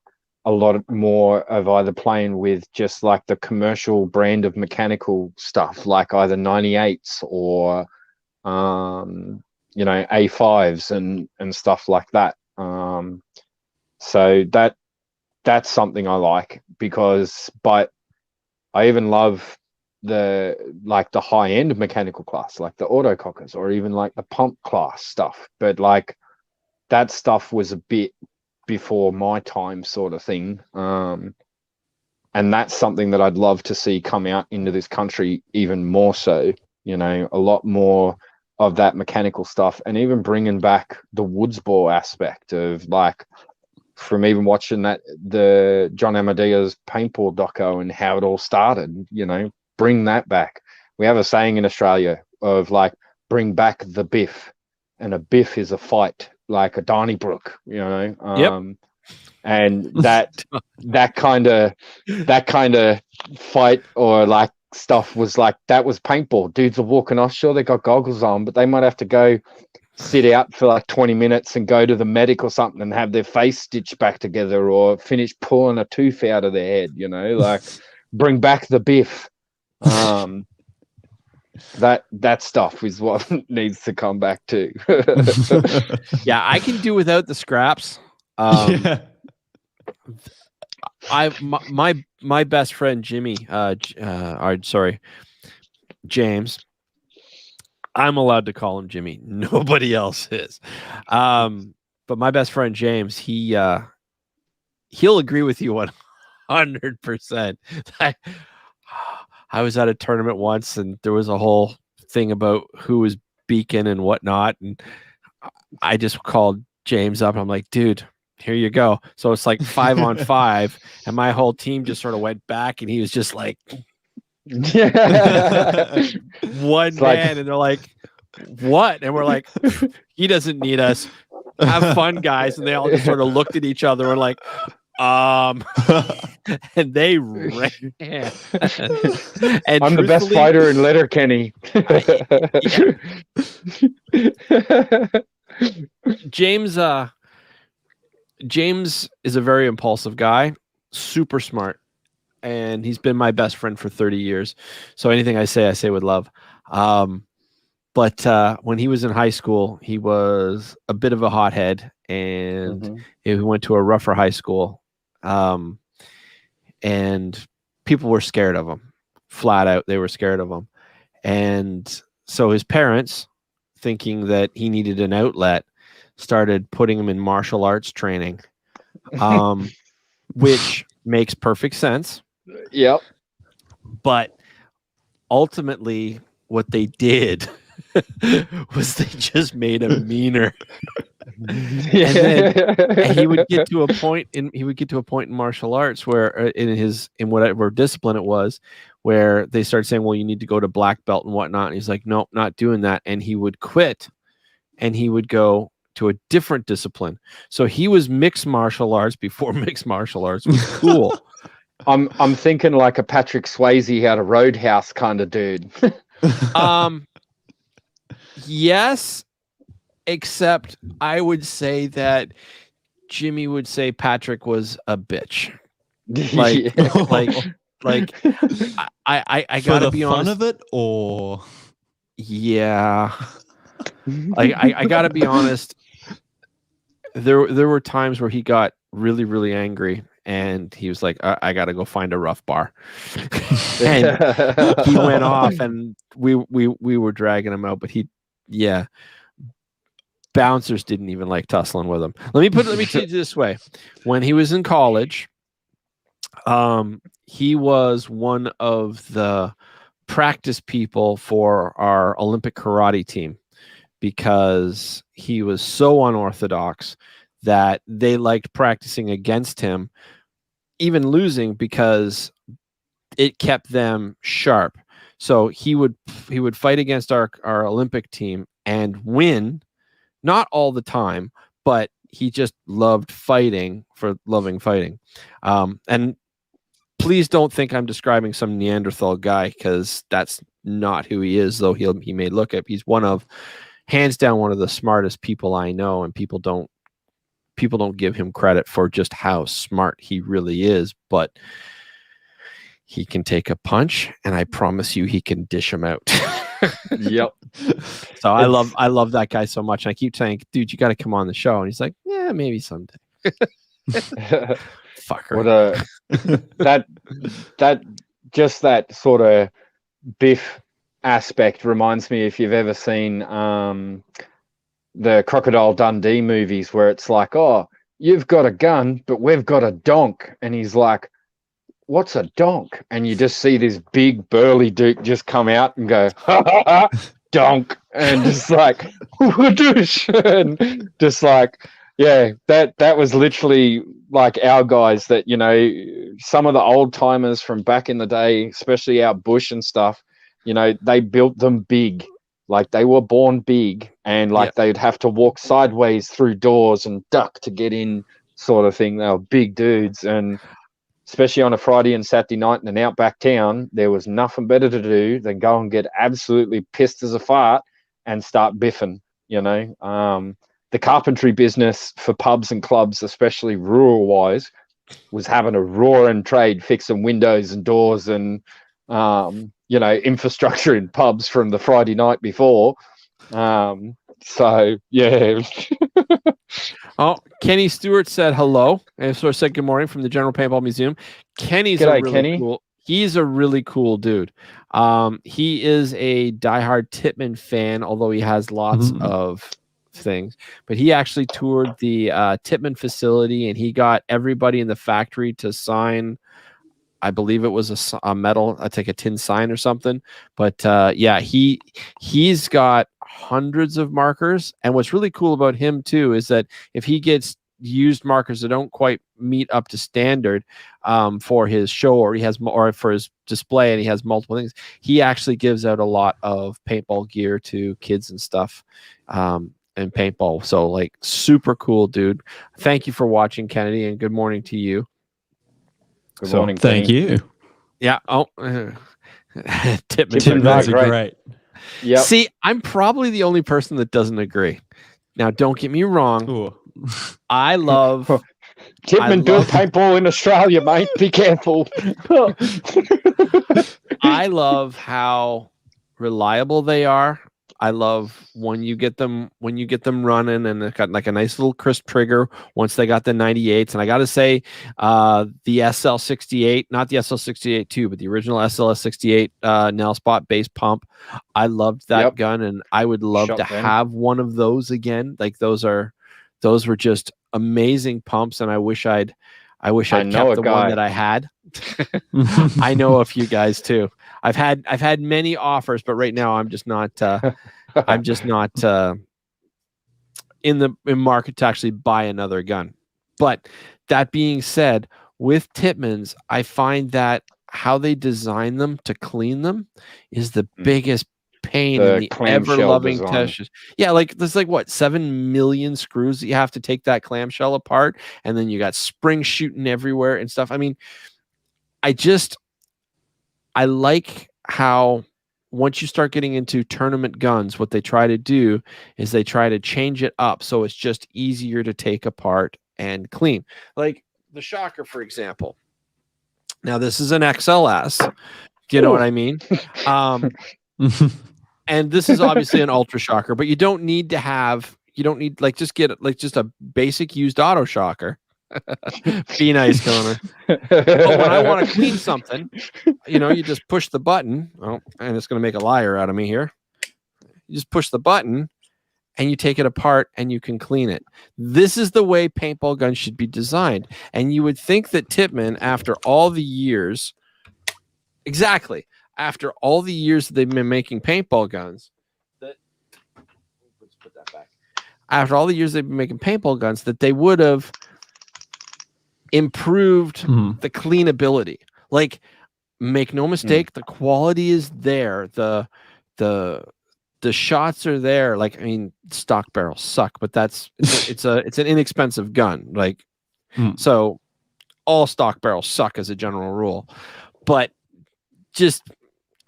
B: a lot more of either playing with just like the commercial brand of mechanical stuff, like either 98s or A5s and stuff like that. So that's something I like, but I even love the high end mechanical class, like the autocockers, or even like the pump class stuff. But like that stuff was a bit before my time, sort of thing. And that's something that I'd love to see come out into this country even more so, a lot more of that mechanical stuff, and even bringing back the woods ball aspect of, like, from even watching the John Amadeo's Paintball doco and how it all started, bring that back. We have a saying in Australia of like, bring back the biff, and a biff is a fight, like a Donnybrook,
A: Yep.
B: And that kind of fight or like stuff was like, that was paintball. Dudes are walking off, sure, they got goggles on, but they might have to go sit out for like 20 minutes and go to the medic or something and have their face stitched back together, or finish pulling a tooth out of their head, like bring back the biff. That stuff is what needs to come back too.
A: Yeah, I can do without the scraps. My best friend Jimmy, James. I'm allowed to call him Jimmy. Nobody else is. But my best friend James, he'll agree with you 100%. I was at a tournament once, and there was a whole thing about who was beacon and whatnot, and I just called James up. I'm like, dude, here you go. So it's like 5-on-5, and my whole team just sort of went back, and he was just like, one man, and they're like, what? And we're like, he doesn't need us. Have fun, guys. And they all just sort of looked at each other and like, and they ran. And
B: I'm the best fighter in Letterkenny.
A: James is a very impulsive guy, super smart, and he's been my best friend for 30 years. So anything I say with love. But when he was in high school, he was a bit of a hothead, and he went to a rougher high school. And people were scared of him, flat out. They were scared of him. And so his parents, thinking that he needed an outlet, started putting him in martial arts training, which makes perfect sense.
B: Yep.
A: But ultimately, what they did was they just made him meaner. And he would get to a point in martial arts where in whatever discipline it was, where they started saying, well, you need to go to black belt and whatnot. And he's like, nope, not doing that. And he would quit, and he would go to a different discipline. So he was mixed martial arts before mixed martial arts was cool.
B: I'm thinking like a Patrick Swayze out of Roadhouse kind of dude.
A: Yes, except I would say that Jimmy would say Patrick was a bitch. I gotta be honest.
D: For the fun of it, or
A: yeah, I gotta be honest. There were times where he got really, really angry, and he was like, I gotta go find a rough bar. And he went off, and we were dragging him out, but bouncers didn't even like tussling with him. Let me put it this way: when he was in college, he was one of the practice people for our Olympic karate team because he was so unorthodox that they liked practicing against him, even losing, because it kept them sharp. So he would fight against our Olympic team and win, not all the time, but he just loved fighting for loving fighting. And please don't think I'm describing some Neanderthal guy, because that's not who he is, though he may look at. He's hands down one of the smartest people I know, and people don't give him credit for just how smart he really is, but he can take a punch, and I promise you he can dish him out.
B: Yep.
A: So I love that guy so much. And I keep saying, dude, you got to come on the show. And he's like, yeah, maybe someday. Fucker.
B: That sort of Biff aspect reminds me, if you've ever seen the Crocodile Dundee movies, where it's like, oh, you've got a gun, but we've got a donk. And he's like, what's a donk? And you just see this big burly dude just come out and go, ha, ha, ha, donk. And just like, and just like, yeah, that was literally like our guys that, you know, some of the old timers from back in the day, especially out bush and stuff, you know, they built them big. Like they were born big, and like they'd have to walk sideways through doors and duck to get in, sort of thing. They were big dudes. And especially on a Friday and Saturday night in an outback town, there was nothing better to do than go and get absolutely pissed as a fart and start biffing, you know. The carpentry business for pubs and clubs, especially rural-wise, was having a roaring trade fixing windows and doors and, you know, infrastructure in pubs from the Friday night before. So, yeah.
A: Oh, Kenny Stewart said hello, and sort of said good morning from the General Paintball Museum. Kenny's
B: Kenny.
A: cool. He's a really cool dude. He is a diehard Tippmann fan, although he has lots of things. But he actually toured the Tippmann facility, and he got everybody in the factory to sign. I believe it was a metal, I take a tin sign or something. But yeah, he's got hundreds of markers. And what's really cool about him too is that if he gets used markers that don't quite meet up to standard for his show, or for his display, and he has multiple things, he actually gives out a lot of paintball gear to kids and stuff. And paintball. So like, super cool dude. Thank you for watching, Kennedy, and good morning to you.
B: Good morning.
D: Thank you.
A: Yeah. Oh,
D: Tippmann's are great.
B: Yeah.
A: See, I'm probably the only person that doesn't agree. Now, don't get me wrong.
D: Ooh.
A: I love
B: Tippmann built paintball in Australia, mate. Be careful.
A: I love how reliable they are. I love when you get them running, and they've got like a nice little crisp trigger once they got the 98s. And I got to say, the SL68, not the SL68 2, but the original SLS68 nail spot base pump. I loved that gun, and I would love to have one of those again. Like those were just amazing pumps, and I wish I'd kept the one that I had. I know a few guys too. I've had many offers, but right now I'm just not in market to actually buy another gun. But that being said, with Tippmanns, I find that how they design them to clean them is the biggest pain in the ever-loving test. Yeah, like there's like what, 7 million screws that you have to take that clamshell apart, and then you got springs shooting everywhere and stuff. I mean, I like how once you start getting into tournament guns, what they try to do is they try to change it up so it's just easier to take apart and clean. Like the shocker, for example. Now this is an XLS. Do you know what I mean? And this is obviously an ultra shocker, but you don't need like just get like just a basic used auto shocker. Be nice, Connor. But when I want to clean something, you just push the button. Oh, and it's going to make a liar out of me here. You just push the button, and you take it apart and you can clean it. This is the way paintball guns should be designed. And you would think that Tippmann, after all the years, after all the years that they've been making paintball guns, let's put that back. After all the years they've been making paintball guns, that they would have improved the cleanability. Like, make no mistake, the quality is there. The shots are there. Like, I mean, stock barrels suck, but it's an inexpensive gun. Like, so all stock barrels suck as a general rule. But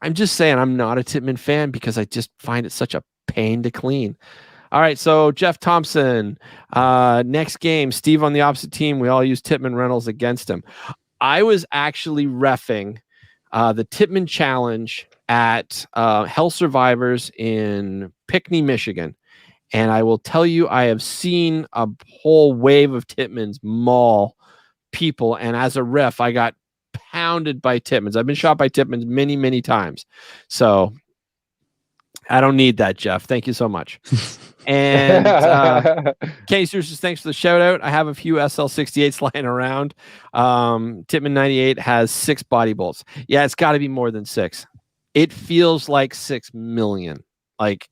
A: I'm just saying, I'm not a Tippmann fan because I just find it such a pain to clean. All right, so Jeff Thompson, next game, Steve on the opposite team. We all use Tippmann rentals against him. I was actually reffing the Tippmann Challenge at Hell Survivors in Pinckney, Michigan. And I will tell you, I have seen a whole wave of Tippmanns maul people. And as a ref, I got pounded by Tippmanns. I've been shot by Tippmanns many, many times. So I don't need that, Jeff. Thank you so much. And Kenny Sears, thanks for the shout out. I have a few SL68s lying around. Tippmann 98 has 6 body bolts. Yeah, it's got to be more than 6. It feels like 6 million. Like,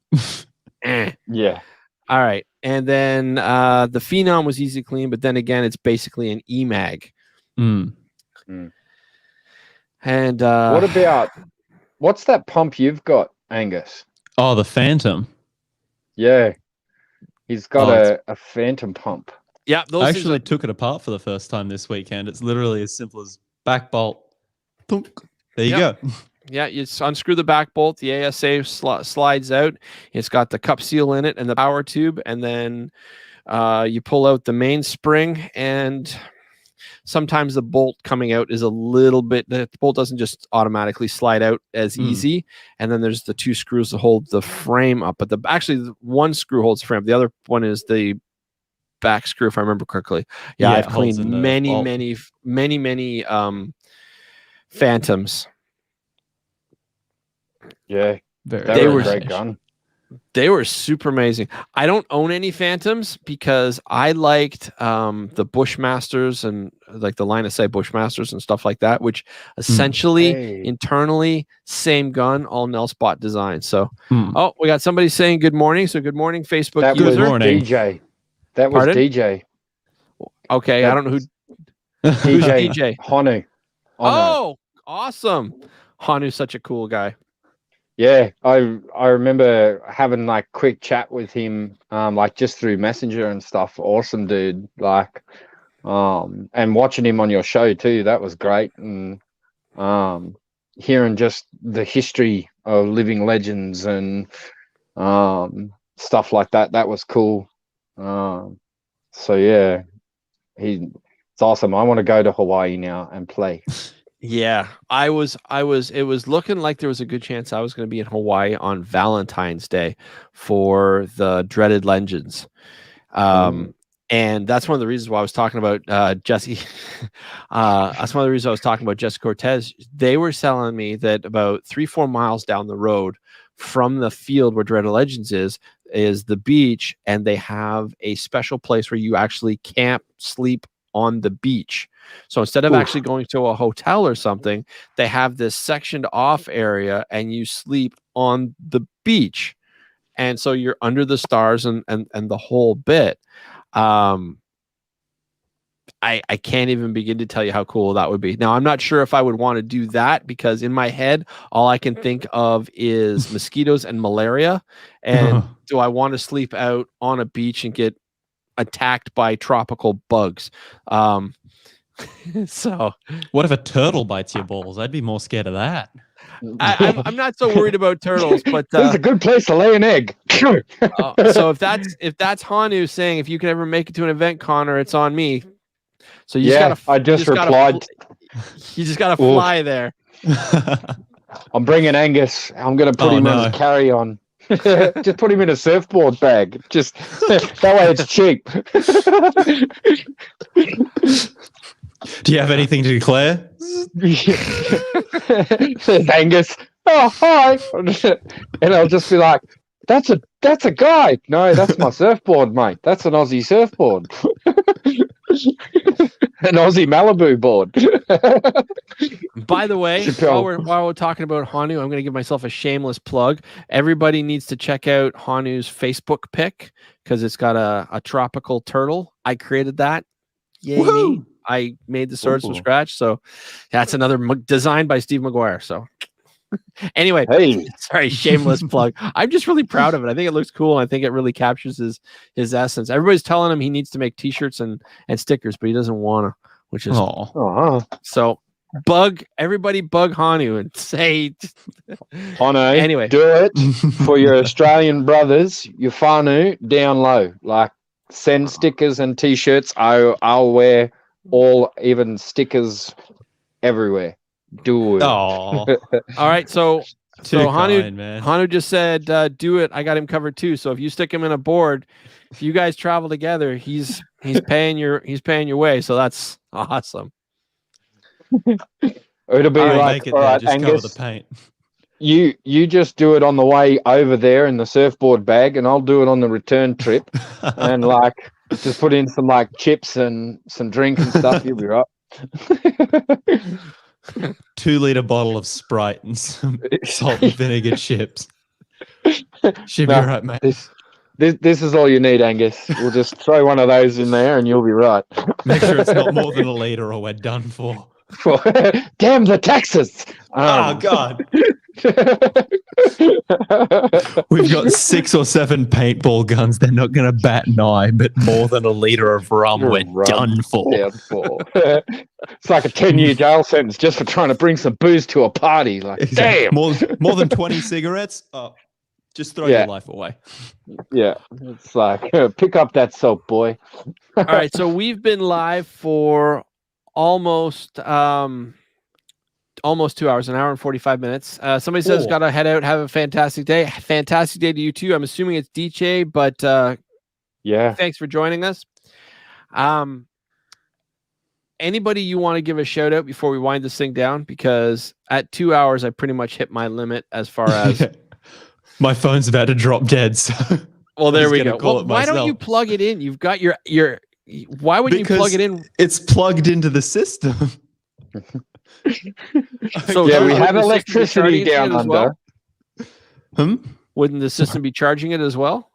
B: yeah.
A: All right. And then the Phenom was easy clean, but then again, it's basically an EMAG. And
B: what's that pump you've got, Angus?
D: Oh, the Phantom.
B: Yeah. He's got a Phantom pump.
A: Yeah.
D: I actually took it apart for the first time this weekend. It's literally as simple as back bolt. Thunk. There you go.
A: Yeah, you unscrew the back bolt. The ASA slides out. It's got the cup seal in it and the power tube. And then you pull out the main spring. And sometimes the bolt coming out is a little bit... The bolt doesn't just automatically slide out as easy. And then there's the 2 screws to hold the frame up. But actually, one screw holds the frame. The other one is the back screw, if I remember correctly. Yeah, I've cleaned many Phantoms.
B: Yeah,
A: they were a
B: great gun.
A: They were super amazing. I don't own any Phantoms because I liked the Bushmasters and like the line of sight Bushmasters and stuff like that, which essentially internally same gun, all Nelspot design. So, oh, we got somebody saying good morning. So good morning, Facebook
B: that
A: user.
B: Was DJ. That was
A: Pardon?
B: DJ.
A: Okay, I don't know who. Who's DJ?
B: Honu.
A: Oh, awesome. Hanu's such a cool guy.
B: Yeah, I remember having like quick chat with him, like just through Messenger and stuff. Awesome dude, like, and watching him on your show too. That was great, and hearing just the history of living legends and stuff like that. That was cool. So yeah, it's awesome. I want to go to Hawaii now and play.
A: Yeah, it was looking like there was a good chance I was going to be in Hawaii on Valentine's Day for the Dreaded Legends. And that's one of the reasons why I was talking about Jesse. That's one of the reasons I was talking about Jesse Cortez. They were telling me that about 3-4 miles down the road from the field where Dreaded Legends is the beach, and they have a special place where you actually camp, sleep on the beach. So instead of actually going to a hotel or something, they have this sectioned off area and you sleep on the beach. And so you're under the stars and the whole bit. I can't even begin to tell you how cool that would be. Now, I'm not sure if I would want to do that because in my head, all I can think of is mosquitoes and malaria. And do I want to sleep out on a beach and get attacked by tropical bugs? So
D: what if a turtle bites your balls? I'd be more scared of that.
A: I'm not so worried about turtles, but
B: it's a good place to lay an egg.
A: So if that's Hanu saying if you can ever make it to an event, Connor, it's on me. So you
B: I just replied.
A: You just gotta fly there.
B: I'm bringing Angus. I'm gonna put him on his carry-on. Just put him in a surfboard bag. Just that way it's cheap.
D: Do you have anything to declare?
B: Angus, oh hi, and I'll just be like, that's a guy. No, that's my surfboard, mate. That's an Aussie surfboard. An Aussie Malibu board.
A: By the way, while we're talking about Hanu, I'm going to give myself a shameless plug. Everybody needs to check out Hanu's Facebook pic because it's got a tropical turtle. I created that. Yay me. I made the swords from scratch. So that's another design by Steve McGuire. So anyway, sorry, shameless plug. I'm just really proud of it. I think it looks cool. I think it really captures his essence. Everybody's telling him he needs to make t-shirts and stickers, but he doesn't want to, which is so everybody bug Hanu and say
B: Hanu,
A: anyway,
B: do it for your Australian brothers, your whānau down low. Like send stickers and t-shirts. I'll wear all, even stickers everywhere. Do it.
D: Oh,
A: all right. So
D: kind,
A: Hanu just said, do it. I got him covered too. So if you stick him in a board, if you guys travel together, he's paying your way. So that's awesome.
B: It'll be like, all right,
D: just
B: Angus,
D: cover the paint.
B: You just do it on the way over there in the surfboard bag, and I'll do it on the return trip. And like, just put in some like chips and some drink and stuff. You'll be right.
D: 2-liter bottle of Sprite and some salt and vinegar chips. Should be right, mate.
B: This is all you need, Angus. We'll just throw one of those in there, and you'll be right.
D: Make sure it's not more than a liter, or we're done for.
B: Damn the taxes!
D: Oh God. We've got 6 or 7 paintball guns. They're not going to bat an eye, but more than a liter of rum, we're done for.
B: It's like a 10-year jail sentence just for trying to bring some booze to a party. Like,
D: exactly.
B: Damn!
D: More than 20 cigarettes? Just throw your life away.
B: Yeah, it's like, pick up that soap, boy.
A: All right, so we've been live for almost 2 hours, an hour and 45 minutes. Somebody says, gotta head out, have a fantastic day. Fantastic day to you too. I'm assuming it's DJ, but thanks for joining us. Anybody you want to give a shout out before we wind this thing down? Because at 2 hours, I pretty much hit my limit as far as
D: my phone's about to drop dead. So
A: well, there we go. Well, why don't you plug it in? You've got your why would you plug it in?
D: It's plugged into the system.
B: So we have electricity down under.
A: Wouldn't the system be charging it as well?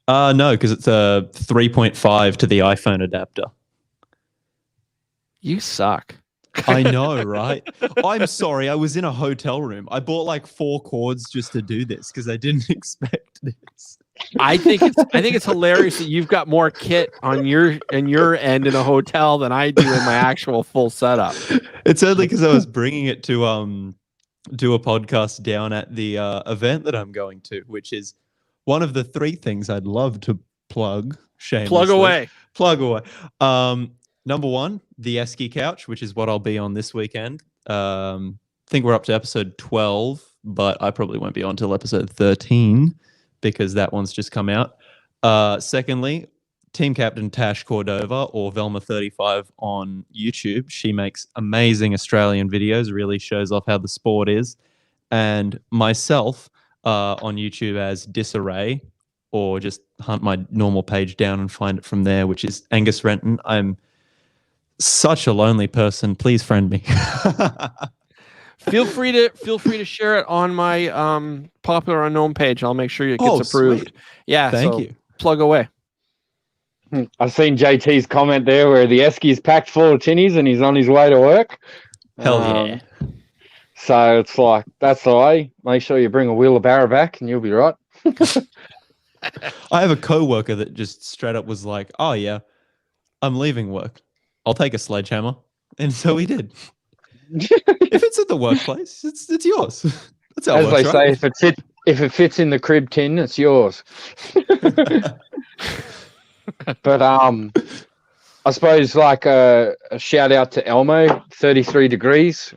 D: No, because it's a 3.5 to the iPhone adapter.
A: You suck.
D: I know, right? I'm sorry. I was in a hotel room. I bought like 4 cords just to do this because I didn't expect this.
A: I think it's hilarious that you've got more kit on your end in a hotel than I do in my actual full setup.
D: It's only because I was bringing it to do a podcast down at the event that I'm going to, which is one of the 3 things I'd love to plug. Shamelessly. Plug away. Number 1, the Esky couch, which is what I'll be on this weekend. I think we're up to episode 12, but I probably won't be on till episode 13. Because that one's just come out. Secondly, team captain Tash Cordova, or Velma35 on YouTube. She makes amazing Australian videos, really shows off how the sport is. And myself on YouTube as Disarray, or just hunt my normal page down and find it from there, which is Angus Renton. I'm such a lonely person. Please friend me.
A: Feel free to share it on my Popular Unknown page. I'll make sure it gets approved.
D: Sweet.
A: Yeah,
D: thank you.
A: Plug away.
B: I've seen JT's comment there where the Esky's packed full of tinnies and he's on his way to work.
D: Hell yeah.
B: So it's like, that's the way. Make sure you bring a wheelbarrow back and you'll be right.
D: I have a co-worker that just straight up was like, oh yeah, I'm leaving work. I'll take a sledgehammer. And so he did. If it's at the workplace, it's yours. That's how
B: as
D: it works,
B: they
D: right?
B: say, if it fits in the crib tin, it's yours. But I suppose like a shout out to Elmo, 33 Degrees.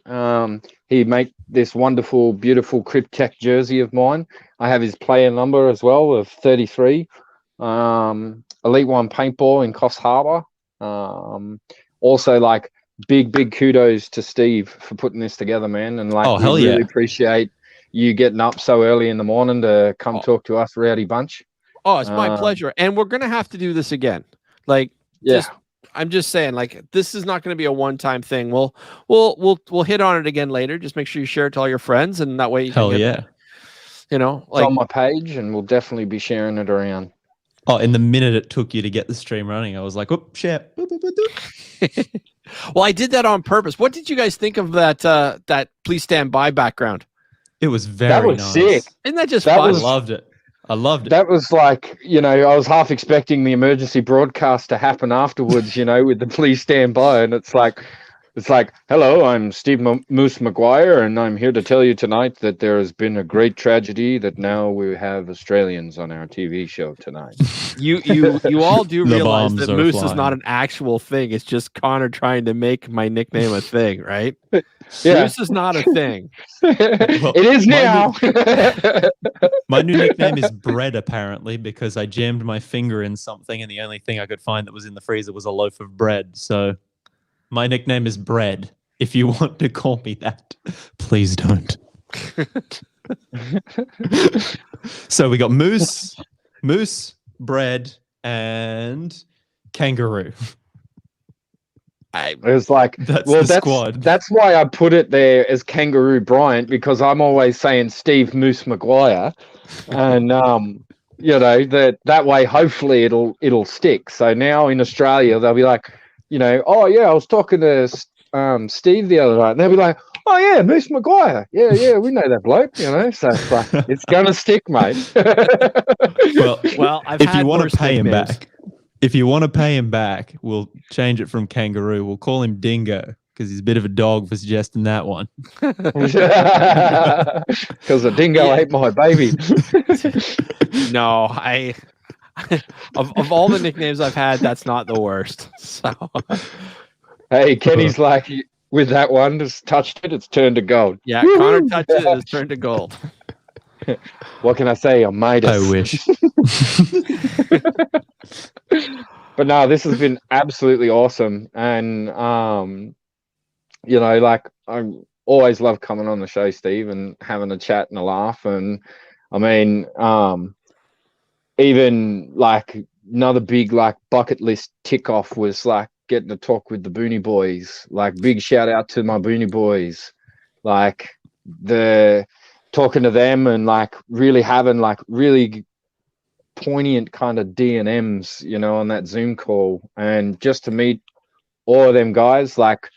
B: He made this wonderful, beautiful Cryptech jersey of mine. I have his player number as well of 33. Elite One Paintball in Coffs Harbour. Also, like, big kudos to Steve for putting this together, man. And like,
D: hell
B: really
D: yeah.
B: appreciate you getting up so early in the morning to come talk to us, rowdy bunch.
A: Oh, it's my pleasure. And we're going to have to do this again. Like, I'm just saying, like, this is not going to be a one-time thing. We'll hit on it again later. Just make sure you share it to all your friends, and that way you can get, you know, like,
B: it's on my page, and we'll definitely be sharing it around.
D: Oh, in the minute it took you to get the stream running, I was like, "Oh, share."
A: Well, I did that on purpose. What did you guys think of that "Please Stand By" background?
D: It was very nice.
B: Sick.
A: Isn't that just fun?
D: I loved it.
B: That was like, you know, I was half expecting the emergency broadcast to happen afterwards, you know, with the "Please Stand By," and it's like, hello, I'm Steve Moose McGuire, and I'm here to tell you tonight that there has been a great tragedy that now we have Australians on our TV show tonight.
A: You all do realize that Moose
D: flying.
A: is not an actual thing. It's just Connor trying to make my nickname a thing, right?
B: Yeah.
A: Moose is not a thing.
B: It is now.
D: My new nickname is Bread, apparently, because I jammed my finger in something, and the only thing I could find that was in the freezer was a loaf of bread. So my nickname is Bread. If you want to call me that, please don't. So we got Moose, Bread, and Kangaroo.
B: It was like,
D: that's the squad.
B: That's why I put it there as Kangaroo Bryant, because I'm always saying Steve Moose McGuire, and you know, that way hopefully it'll stick. So now in Australia they'll be like, you know, oh yeah, I was talking to Steve the other night, and they'll be like, oh yeah, Moose McGuire, yeah, we know that bloke, you know. So it's like, it's gonna stick, mate.
D: well, if you want to pay him back. If you want to pay him back, we'll change it from Kangaroo. We'll call him Dingo, because he's a bit of a dog for suggesting that one.
B: Because the dingo ate my baby.
A: No, of all the nicknames I've had, that's not the worst. So,
B: hey, Kenny's like, with that one, just touched it, it's turned to gold.
A: Yeah, Connor touched it, it's turned to gold.
B: What can I say? I made it.
D: I wish.
B: But no, this has been absolutely awesome, and you know, like, I always love coming on the show, Steve, and having a chat and a laugh. And I mean, even like another big like bucket list tick off was like getting to talk with the Booney Boys. Like, big shout out to my Booney Boys, like talking to them and like really having like really poignant kind of D&Ms, you know, on that Zoom call, and just to meet all of them guys, like,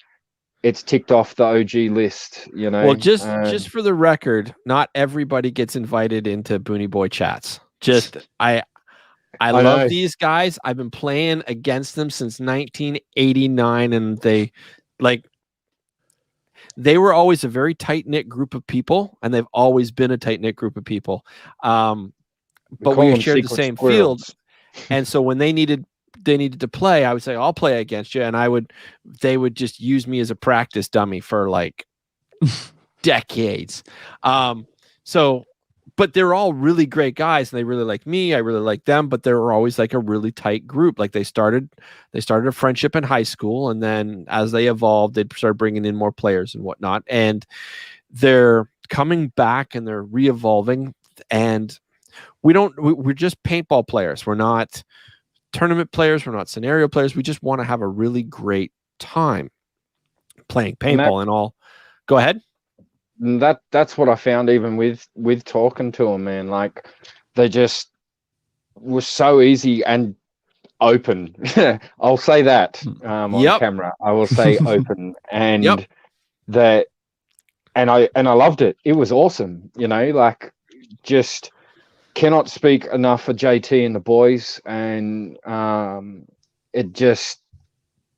B: it's ticked off the OG list, you know.
A: Well, just for the record, not everybody gets invited into Booney Boy chats. Just I love these guys. I've been playing against them since 1989, and they were always a very tight-knit group of people, and they've always been a tight-knit group of people. But we shared the same field, and so when they needed to play, I would say, I'll play against you, and they would just use me as a practice dummy for like decades. But they're all really great guys, and they really like me. I really like them, but they were always like a really tight group. Like, they started a friendship in high school, and then as they evolved, they'd start bringing in more players and whatnot. And they're coming back and they're re-evolving, and we're just paintball players. We're not tournament players. We're not scenario players. We just want to have a really great time playing paintball and all. Go ahead.
B: That's what I found, even with talking to them, man. Like, they just were so easy and open. I'll say that on camera. I will say open, and and I loved it. It was awesome. You know, like, just cannot speak enough for JT and the boys, and it just,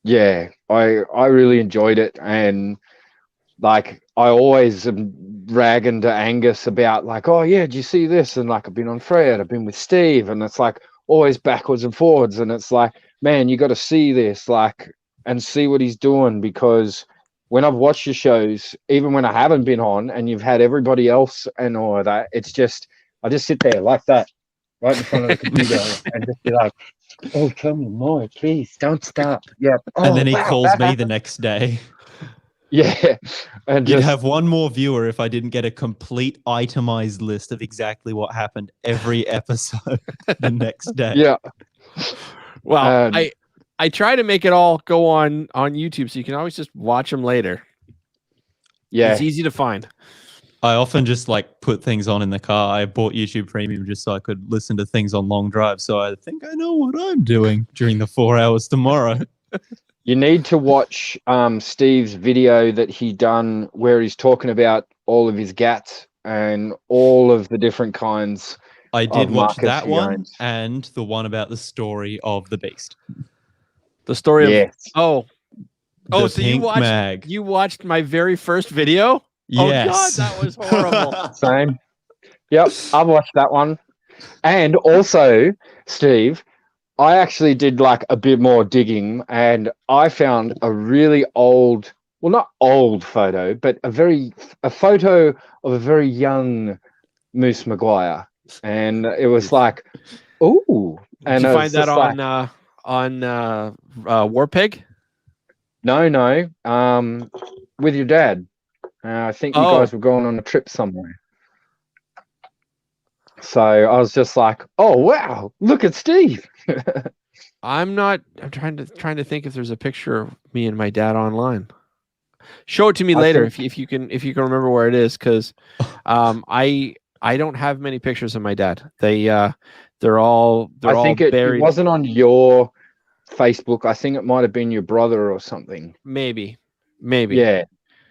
B: I really enjoyed it. And like, I always am ragging to Angus about like, oh yeah, did you see this? And like, I've been on Fred, I've been with Steve, and it's like always backwards and forwards, and it's like, man, you got to see this, like, and see what he's doing, because when I've watched your shows, even when I haven't been on, and you've had everybody else and all of that, it's just, I just sit there like that, right in front of the computer, and just be like, oh, tell me more, please, don't stop. Yeah.
D: And then he calls me the next day.
B: Yeah, and
D: You'd
B: just
D: have one more viewer if I didn't get a complete itemized list of exactly what happened every episode the next day.
B: yeah.
A: Well, I try to make it all go on YouTube, so you can always just watch them later.
B: Yeah,
A: It's easy to find.
D: I often just like put things on in the car. I bought YouTube Premium just so I could listen to things on long drives. So I think I know what I'm doing during the 4 hours tomorrow.
B: you need to watch Steve's video that he done where he's talking about all of his gats and all of the different kinds.
D: I did watch
B: Marcus
D: that one
B: owns.
D: and the one about the story of the beast.
A: The story of
B: Yes.
A: so
D: Pink mag.
A: you watched my very first video?
D: Yes.
A: Oh God, that was horrible.
B: Same. Yep, I've watched that one. And also, Steve, I actually did like a bit more digging and I found a really old, well, not old photo, but a photo of a very young Moose Maguire. And it was like, ooh. And
A: Did you
B: it
A: find
B: was
A: that
B: just
A: on Warpig?
B: No, with your dad. I think you guys were going on a trip somewhere. So I was just like, oh wow, look at Steve.
A: I'm trying to think if there's a picture of me and my dad online. Show it to me later if you can remember where it is, because I don't have many pictures of my dad. They're all buried.
B: It wasn't on your Facebook. I think it might have been your brother or something.
A: Maybe.
B: Yeah.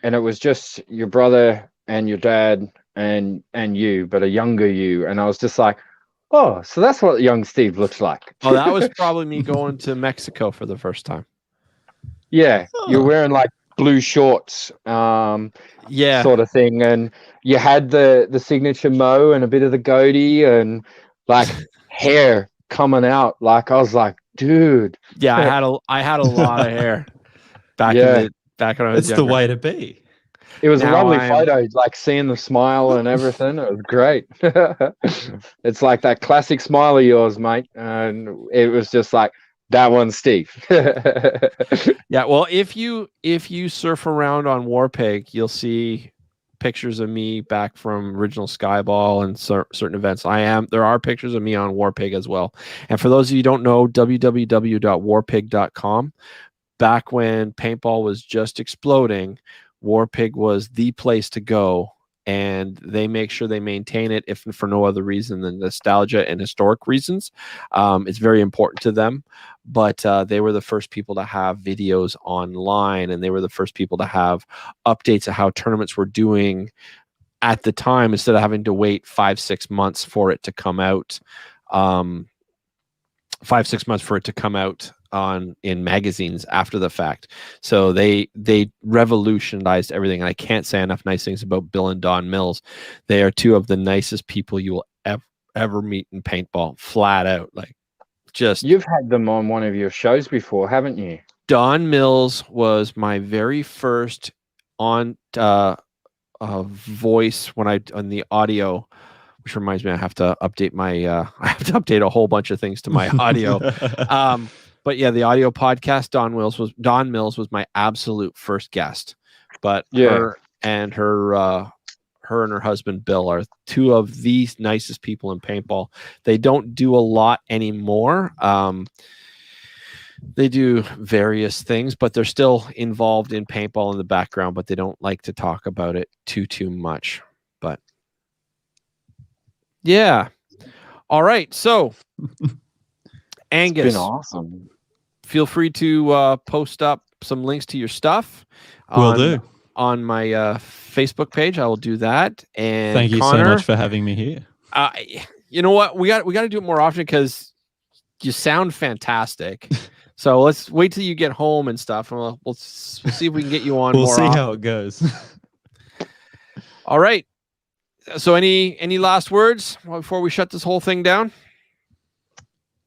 B: And it was just your brother and your dad and you, but a younger you. And I was just like, oh, so that's what young Steve looks like.
A: Oh, that was probably me going to Mexico for the first time.
B: Yeah. You're wearing like blue shorts,
A: yeah,
B: sort of thing. And you had the signature mo and a bit of the goatee and like hair coming out. Like I was like, dude.
A: Yeah, I had a lot of hair back when I was
D: It's
A: younger.
D: the way to be.
B: It was a lovely photo, like seeing the smile and everything. It was great. It's like that classic smile of yours, mate. And it was just like, that one's Steve.
A: Yeah, well, if you surf around on Warpig, you'll see pictures of me back from original Skyball and certain events. There are pictures of me on Warpig as well. And for those of you who don't know, www.warpig.com, back when paintball was just exploding, Warpig was the place to go, and they make sure they maintain it, if for no other reason than nostalgia and historic reasons. It's very important to them, but they were the first people to have videos online, and they were the first people to have updates of how tournaments were doing at the time, instead of having to wait 5-6 months for it to come out. 5-6 months for it to come out in magazines after the fact. So they revolutionized everything. And I can't say enough nice things about Bill and Don Mills. They are two of the nicest people you will ever meet in paintball, flat out. Like, just,
B: you've had them on one of your shows before, haven't you?
A: Don Mills was my very first on voice when on the audio, which reminds me I have to update I have to update a whole bunch of things to my audio. But yeah, the audio podcast, Don Mills was my absolute first guest. But her and her husband Bill are two of the nicest people in paintball. They don't do a lot anymore. They do various things, but they're still involved in paintball in the background, but they don't like to talk about it too much. But yeah. All right. So Angus,
B: it's been awesome.
A: Feel free to post up some links to your stuff on my Facebook page. I will do that. And
D: thank you so much for having me here.
A: You know what? We got to do it more often, because you sound fantastic. So let's wait till you get home and stuff, and we'll see if we can get you on.
D: We'll
A: more
D: see
A: often.
D: how it goes.
A: All right. So any last words before we shut this whole thing down?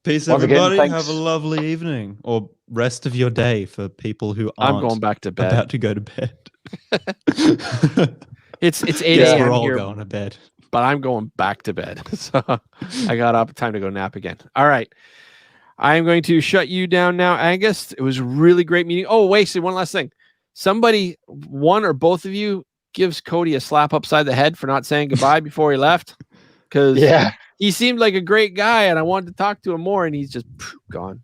D: Peace, everybody. Have a lovely evening or rest of your day for people who aren't.
A: I'm going back to bed.
D: About to go to bed.
A: It's 8 a.m.
D: We're all
A: here,
D: going to bed.
A: But I'm going back to bed. So I got up, time to go nap again. All right. I am going to shut you down now, Angus. It was really great meeting. Oh, wait, one last thing. somebody, one or both of you, gives Cody a slap upside the head for not saying goodbye before he left, because he seemed like a great guy and I wanted to talk to him more, and he's just gone.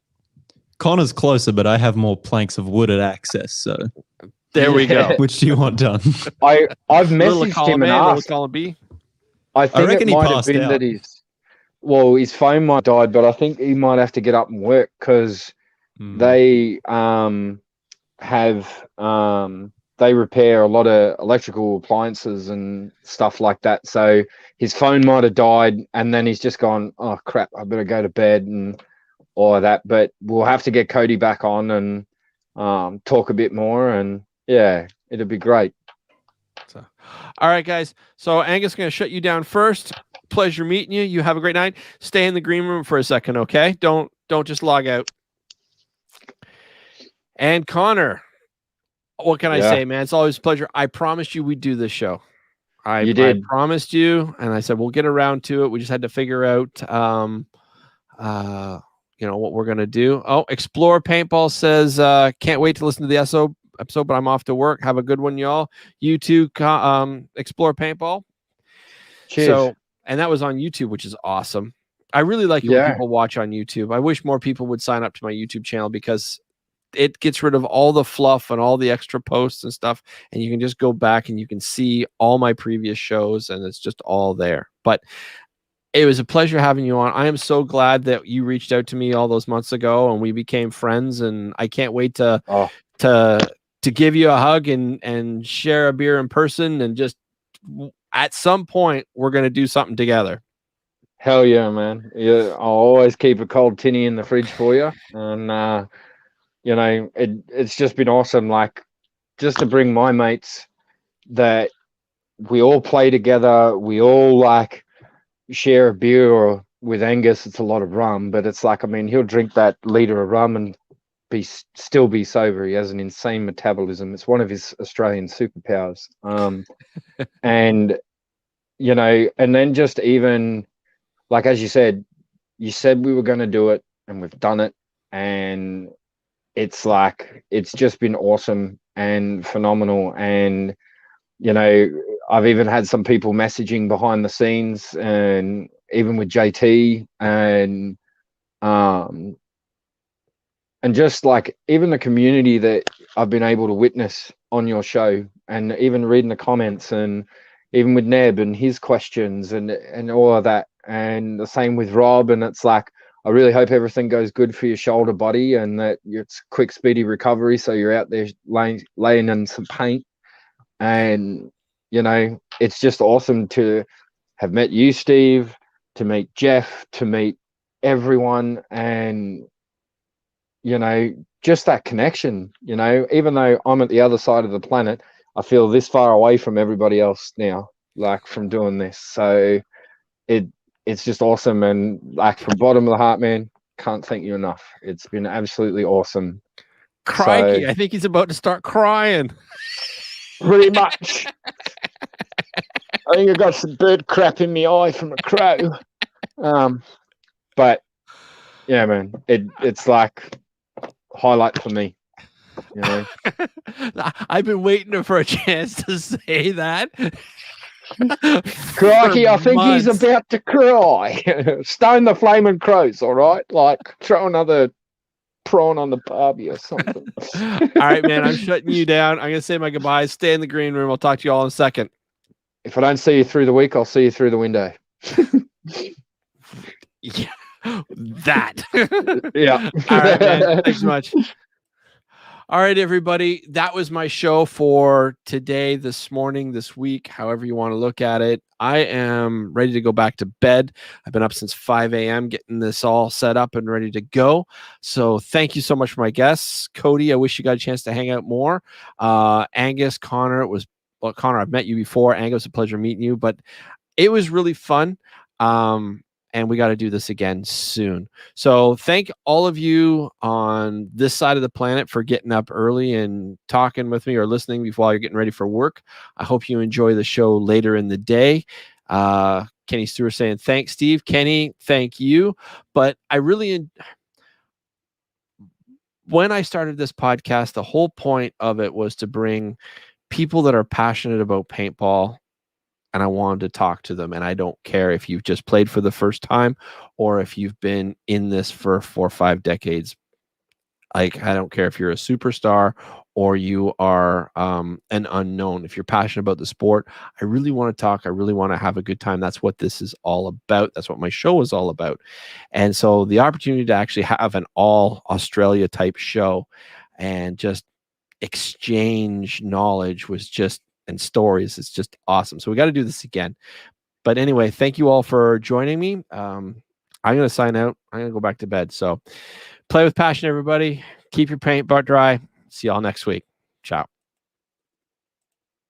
D: Connor's closer, but I have more planks of wood at access, so
A: there we go.
D: Which do you want done?
B: I've messaged him and asked.
A: Column B.
B: I think
D: reckon
B: it
D: he
B: might have
D: passed
B: been
D: out.
B: that his phone might have died, but I think he might have to get up and work because they they repair a lot of electrical appliances and stuff like that. So his phone might have died, and then he's just gone, oh crap, I better go to bed and all of that. But we'll have to get Cody back on and talk a bit more, and yeah, it'll be great.
A: So, all right, guys. So Angus, going to shut you down first. Pleasure meeting you. You have a great night. Stay in the green room for a second, okay? Don't just log out. And Connor, what can I say, man? It's always a pleasure. I promised you we'd do this show. I promised you, and I said we'll get around to it. We just had to figure out, what we're gonna do. Oh, Explore Paintball says, can't wait to listen to the episode, but I'm off to work. Have a good one, y'all. You too, Explore Paintball.
B: Cheers.
A: So, and that was on YouTube, which is awesome. I really like it when people watch on YouTube. I wish more people would sign up to my YouTube channel because it gets rid of all the fluff and all the extra posts and stuff, and you can just go back and you can see all my previous shows, and it's just all there. But it was a pleasure having you on. I am so glad that you reached out to me all those months ago and we became friends, and I can't wait to give you a hug and share a beer in person, and just at some point we're going to do something together.
B: Hell yeah, man. Yeah, I'll always keep a cold tinny in the fridge for you. And it's just been awesome, like, just to bring my mates that we all play together, we all like share a beer, or with Angus it's a lot of rum, but it's like, I mean, he'll drink that liter of rum and still be sober. He has an insane metabolism. It's one of his Australian superpowers. And then just even like, as you said we were going to do it, and we've done it, and it's like, it's just been awesome and phenomenal. And I've even had some people messaging behind the scenes, and even with JT, and just like even the community that I've been able to witness on your show, and even reading the comments, and even with Neb and his questions and all of that, and the same with Rob. And it's like, I really hope everything goes good for your shoulder, buddy, and that it's quick, speedy recovery, so you're out there laying in some paint. And it's just awesome to have met you, Steve, to meet Jeff, to meet everyone, and just that connection. Even though I'm at the other side of the planet, I feel this far away from everybody else now, like, from doing this. So it's just awesome, and like, from bottom of the heart, man, can't thank you enough. It's been absolutely awesome.
A: Crikey, I think he's about to start crying.
B: Pretty much. I think I got some bird crap in my eye from a crow. But yeah, man, it's like highlight for me.
A: I've been waiting for a chance to say that.
B: Crikey, I think he's about to cry. Stone the flaming crows, all right? Like, throw another prawn on the barbie or something.
A: All right, man, I'm shutting you down. I'm going to say my goodbyes. Stay in the green room. I'll talk to you all in a second.
B: If I don't see you through the week, I'll see you through the window.
A: Yeah, that.
B: Yeah.
A: All right, man. Thanks so much. All right, everybody. That was my show for today, this morning, this week, however you want to look at it. I am ready to go back to bed. I've been up since 5 a.m. getting this all set up and ready to go. So thank you so much for my guests. Cody, I wish you got a chance to hang out more. Angus, Connor, Connor, I've met you before. Angus, a pleasure meeting you, but it was really fun. And we got to do this again soon. So thank all of you on this side of the planet for getting up early and talking with me or listening before you're getting ready for work. I hope you enjoy the show later in the day. Kenny Stewart saying, thanks, Steve. Kenny, thank you. But I really, when I started this podcast, the whole point of it was to bring people that are passionate about paintball, and I wanted to talk to them. And I don't care if you've just played for the first time or if you've been in this for 4 or 5 decades. Like, I don't care if you're a superstar or you are an unknown. If you're passionate about the sport, I really want to talk. I really want to have a good time. That's what this is all about. That's what my show is all about. And so the opportunity to actually have an all Australia type show and just exchange knowledge was just, and stories, it's just awesome. So we got to do this again. But anyway, thank you all for joining me. I'm going to sign out. I'm going to go back to bed. So play with passion, everybody. Keep your paint butt dry. See y'all next week. Ciao.